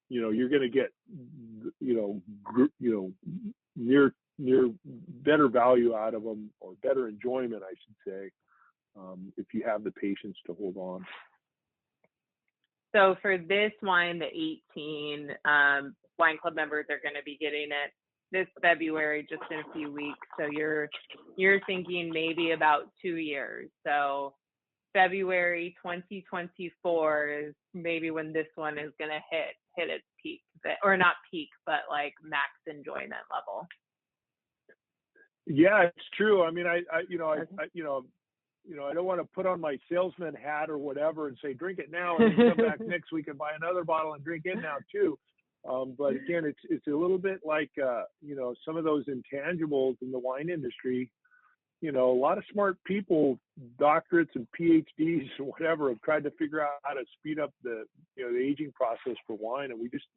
you're going to get, near better value out of them, or better enjoyment, I should say, if you have the patience to hold on. So for this wine, the 18, Wine Club members are going to be getting it this February, just in a few weeks. So you're thinking maybe about 2 years. So February 2024 is maybe when this one is going to hit its peak, or not peak, but like max enjoyment level. Yeah, it's true. I mean, I don't want to put on my salesman hat or whatever and say, drink it now, and then come back next week and buy another bottle and drink it now too. But again, it's a little bit like, some of those intangibles in the wine industry. A lot of smart people, doctorates and PhDs and whatever, have tried to figure out how to speed up the aging process for wine. And we just,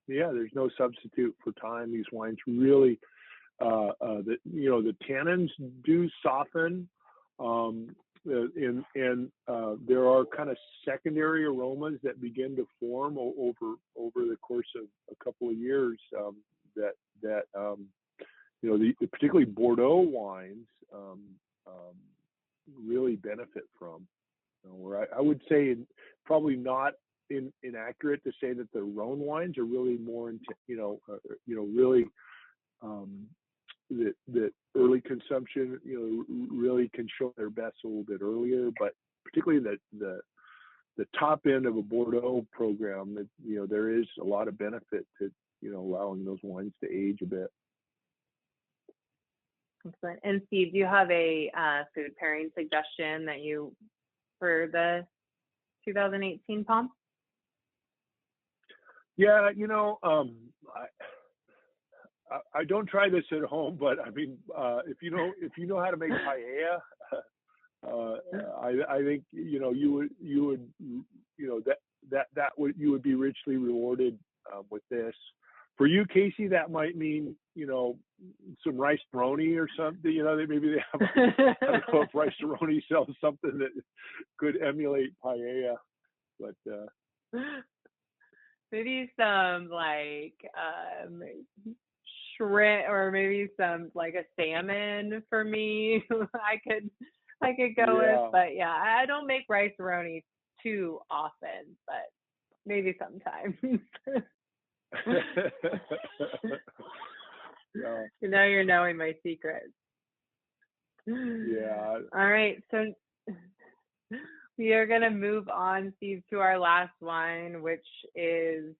there's no substitute for time. These wines really, the tannins do soften. And there are kind of secondary aromas that begin to form over the course of a couple of years, particularly Bordeaux wines really benefit from. Where I would say probably not inaccurate to say that the Rhone wines are really more really that early consumption, really can show their best a little bit earlier, but particularly the top end of a Bordeaux program, that there is a lot of benefit to allowing those wines to age a bit. Excellent. And Steve, do you have a food pairing suggestion for the 2018 POM? Yeah, I don't try this at home, but I mean, if you know how to make paella, I think you would be richly rewarded with this. For you, Kasey, that might mean some rice roni or something. Maybe they have. I don't know if rice roni sells something that could emulate paella, but. Maybe some shrimp, or maybe some like a salmon for me. I could go with, but yeah, I don't make rice roni too often, but maybe sometimes. You're knowing my secrets. Yeah. All right, so we are going to move on, Steve, to our last wine, which is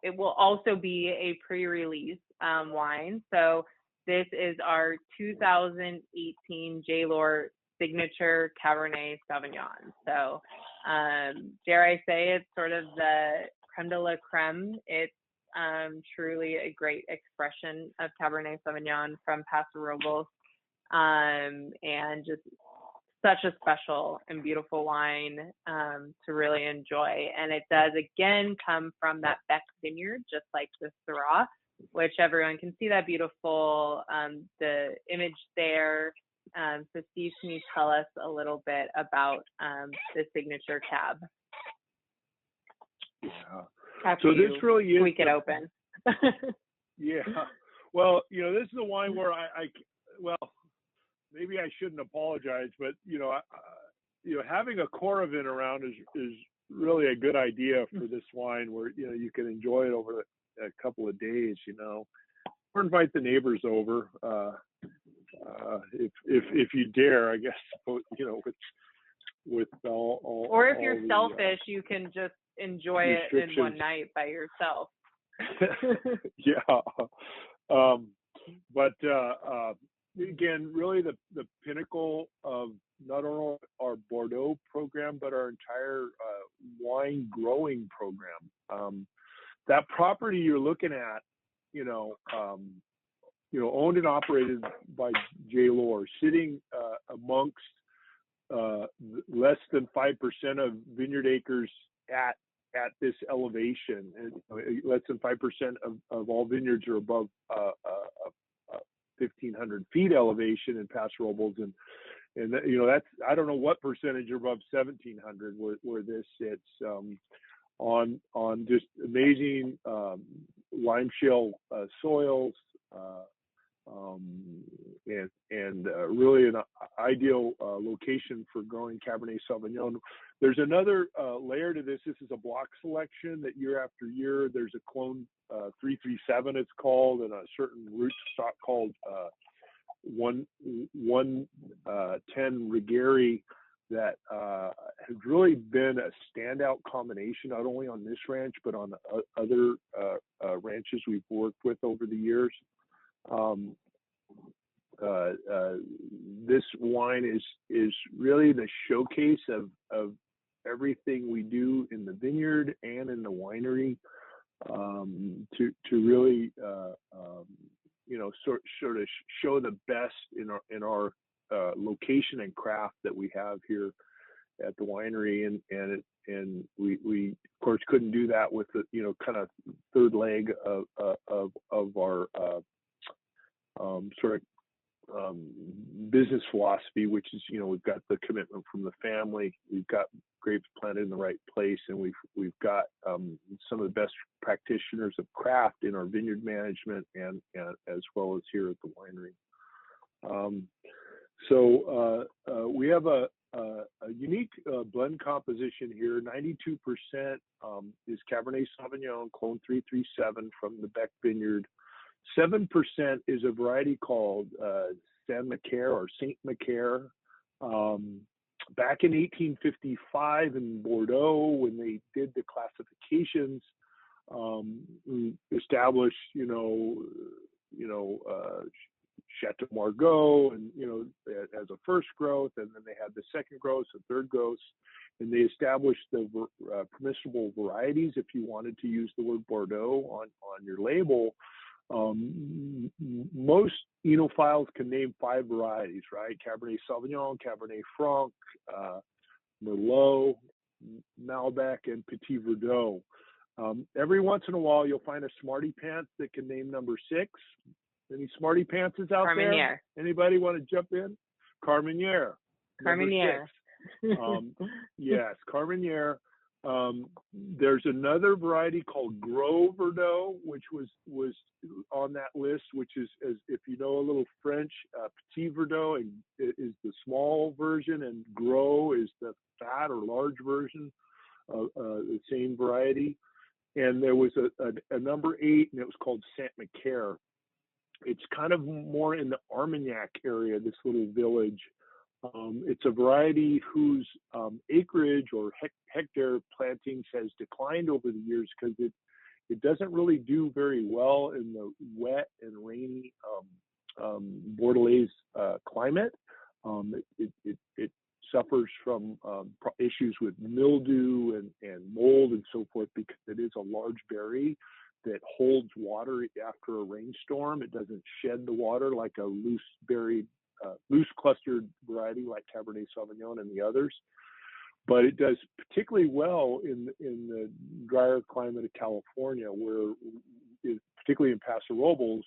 it will also be a pre-release wine. So this is our 2018 J. Lohr Signature Cabernet Sauvignon. So dare I say, it's sort of the creme de la creme. It's truly a great expression of Cabernet Sauvignon from Paso Robles, and just such a special and beautiful wine to really enjoy. And it does, again, come from that Beck vineyard, just like the Syrah, which everyone can see that beautiful, the image there. So Steve, can you tell us a little bit about the signature cab? Yeah. After so this really is. Squeak it open. Yeah. Well, this is a wine where maybe I shouldn't apologize, but having a Coravin around is really a good idea for this wine, where you can enjoy it over a couple of days, or invite the neighbors over if you dare, I guess. With all. Or if you're selfish, you can just enjoy it in one night by yourself. Yeah. But again, really the pinnacle of not only our Bordeaux program, but our entire wine growing program. That property you're looking at owned and operated by J. Lohr, sitting amongst less than 5% of vineyard acres at this elevation. And less than 5% of all vineyards are above 1,500 feet elevation in Paso Robles, and that's, I don't know what percentage are above 1,700 where this sits, on just amazing lime shale soils, and really an ideal location for growing Cabernet Sauvignon. There's another layer to this. This is a block selection that year after year, there's a clone 337, it's called, and a certain root stock called 110 Rigeri that has really been a standout combination, not only on this ranch, but on other ranches we've worked with over the years. This wine is really the showcase of everything we do in the vineyard and in the winery, to really sort of show the best in our location and craft that we have here at the winery, and we of course couldn't do that with the kind of third leg of our business philosophy, which is we've got the commitment from the family, we've got grapes planted in the right place, and we've got some of the best practitioners of craft in our vineyard management and as well as here at the winery. So we have a unique blend composition here. 92% is Cabernet Sauvignon, clone 337 from the Beck Vineyard. 7% is a variety called Saint Macaire or Saint Macaire. Back in 1855 in Bordeaux, when they did the classifications, established, Chateau Margaux, and as a first growth, and then they had the second growth, the third growth, and they established the permissible varieties if you wanted to use the word Bordeaux on your label. Most enophiles can name 5 varieties, right? Cabernet Sauvignon, Cabernet Franc, Merlot, Malbec, and Petit Verdot. Every once in a while, you'll find a smarty pants that can name number 6. Any smarty pantses out there? Anybody want to jump in? Carmenere. Carmenere. Yes, Carmenere. There's another variety called Gros Verdot, which was on that list, which is, as if you know a little French, Petit Verdot is the small version, and Gros is the fat or large version of the same variety. And there was a number 8, and it was called Saint Macaire. It's kind of more in the Armagnac area, this little village. It's a variety whose acreage or hectare plantings has declined over the years because it doesn't really do very well in the wet and rainy Bordelaise climate. It suffers from issues with mildew and mold and so forth because it is a large berry that holds water after a rainstorm. It doesn't shed the water like a loose clustered variety like Cabernet Sauvignon and the others, but it does particularly well in the drier climate of California, where, particularly in Paso Robles,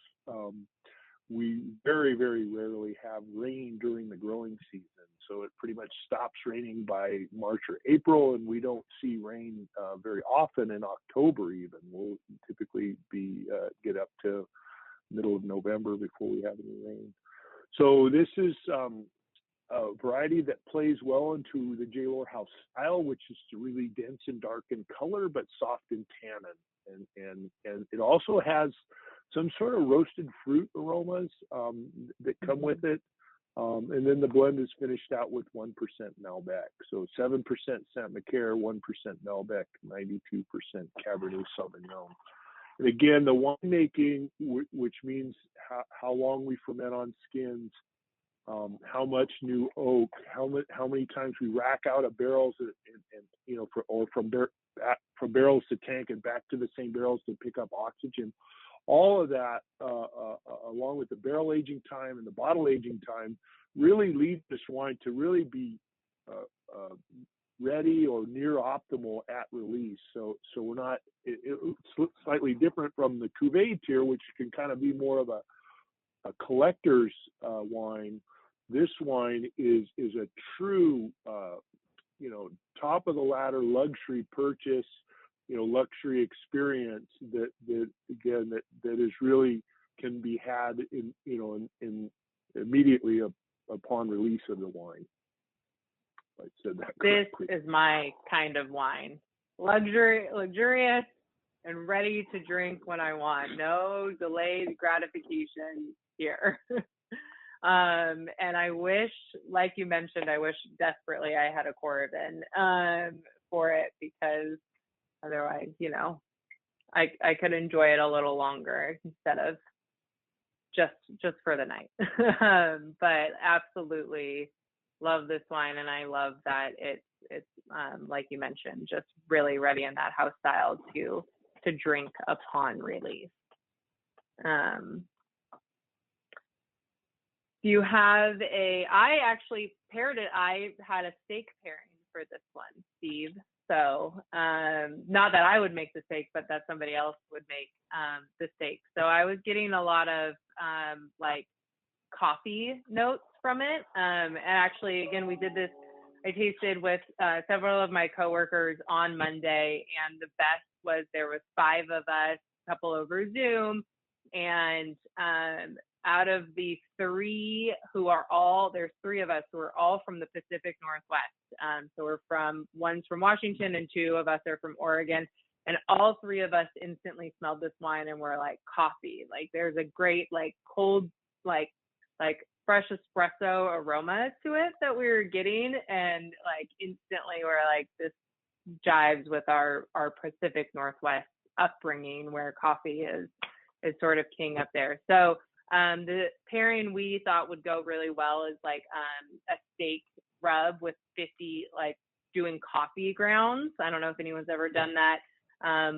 we very, very rarely have rain during the growing season. So it pretty much stops raining by March or April, and we don't see rain very often in October even. We'll typically get up to middle of November before we have any rain. So this is a variety that plays well into the J. Lohr House style, which is really dense and dark in color, but soft in tannin. And it also has some sort of roasted fruit aromas that come with it. And then the blend is finished out with 1% Malbec. So 7% Saint Macaire, 1% Malbec, 92% Cabernet Sauvignon. And again, the winemaking, which means how long we ferment on skins, how much new oak, how many times we rack out of barrels and you know, from barrels to tank and back to the same barrels to pick up oxygen. All of that, along with the barrel aging time and the bottle aging time, really lead this wine to really be ready or near optimal at release. So we're not, it's slightly different from the Cuveé tier, which can kind of be more of a collector's wine. This wine is a true, you know, top of the ladder luxury purchase, you know, luxury experience that again that is really can be had in, you know, in immediately upon release of the wine. I said that correctly. This is my kind of wine. Luxurious and ready to drink when I want. No delayed gratification here. And I wish, like you mentioned, I wish desperately I had a Coravin for it, because otherwise, you know, I could enjoy it a little longer instead of just for the night. But absolutely love this wine, and I love that it's like you mentioned, just really ready in that house style to drink upon release. Do you have I actually paired it. I had a steak pairing for this one, Steve. So not that I would make the steak, but that somebody else would make the steak. So I was getting a lot of like coffee notes from it. And actually, again, we did this. I tasted with several of my coworkers on Monday, and the best was there was 5 of us, a couple over Zoom, and out of the 3 who are all, there's 3 of us who are all from the Pacific Northwest. So one's from Washington and 2 of us are from Oregon. And all 3 of us instantly smelled this wine and were like, coffee. Like there's a great, like cold, like fresh espresso aroma to it that we were getting. And like instantly we're like, this jives with our Pacific Northwest upbringing, where coffee is sort of king up there. So the pairing we thought would go really well is like a steak rub with 50, like doing coffee grounds. I don't know if anyone's ever done that,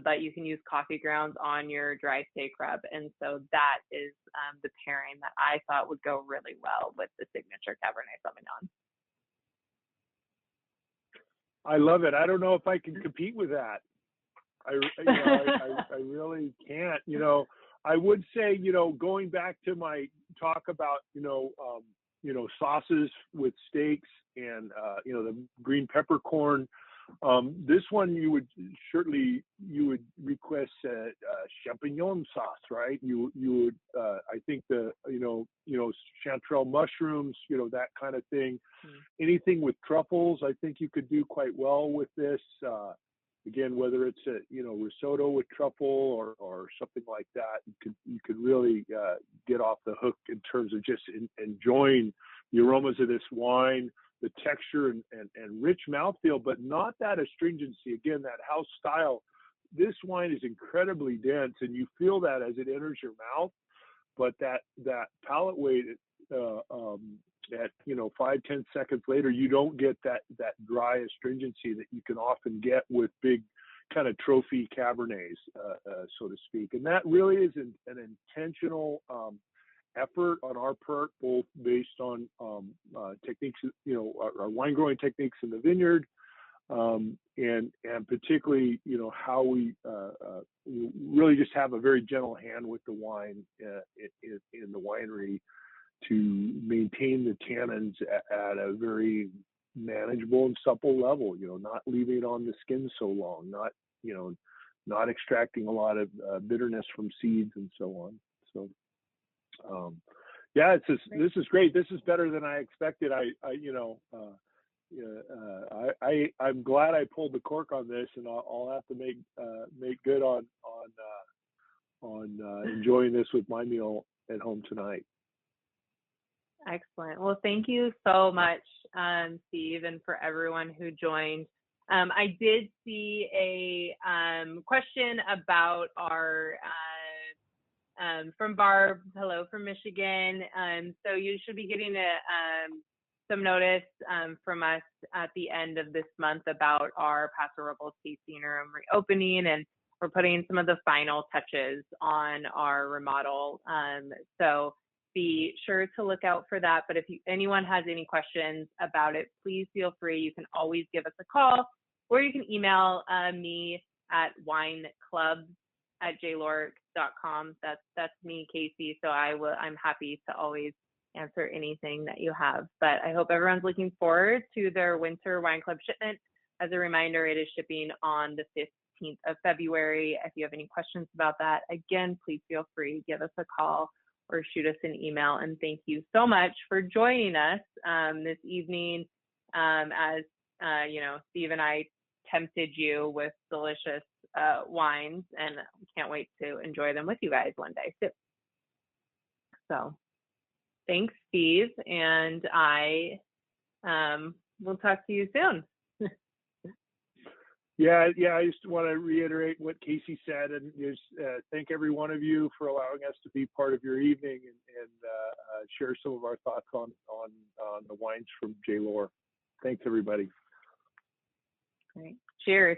but you can use coffee grounds on your dry steak rub. And so that is the pairing that I thought would go really well with the signature Cabernet Sauvignon. I love it. I don't know if I can compete with that. I really can't. You know, I would say, you know, going back to my talk about, you know, sauces with steaks and, you know, the green peppercorn, this one you would request champignon sauce, right? You would, I think you know, chanterelle mushrooms, you know, that kind of thing. Anything with truffles, I think you could do quite well with this. Again, whether it's a, you know, risotto with truffle or something like that, you could really get off the hook in terms of just enjoying the aromas of this wine, the texture and rich mouthfeel, but not that astringency. Again, that house style. This wine is incredibly dense, and you feel that as it enters your mouth. But that palate weight at, you know, 5-10 seconds later, you don't get that dry astringency that you can often get with big kind of trophy Cabernets, so to speak. And that really is an intentional effort on our part, both based on techniques, you know, our wine growing techniques in the vineyard, and particularly, you know, how we really just have a very gentle hand with the wine in the winery to maintain the tannins at a very manageable and supple level, you know, not leaving it on the skin so long, not extracting a lot of bitterness from seeds and so on. So, yeah, this is great. This is better than I expected. I'm glad I pulled the cork on this, and I'll have to make good on enjoying this with my meal at home tonight. Excellent. Well, thank you so much, Steve, and for everyone who joined. I did see a question about our from Barb. Hello from Michigan. So you should be getting some notice from us at the end of this month about our Paso tasting room reopening, and we're putting some of the final touches on our remodel. So be sure to look out for that. But if anyone has any questions about it, please feel free. You can always give us a call, or you can email me at wineclubs@jlohr.com. That's me, Kasey. So I'm happy to always answer anything that you have. But I hope everyone's looking forward to their winter wine club shipment. As a reminder, it is shipping on the 15th of February. If you have any questions about that, again, please feel free, give us a call or shoot us an email. And thank you so much for joining us this evening. As you know, Steve and I tempted you with delicious wines, and can't wait to enjoy them with you guys one day too. So thanks, Steve, and I will talk to you soon. Yeah, I just want to reiterate what Kasey said, and just thank every one of you for allowing us to be part of your evening and share some of our thoughts on the wines from J. Lohr. Thanks, everybody. Great. Cheers.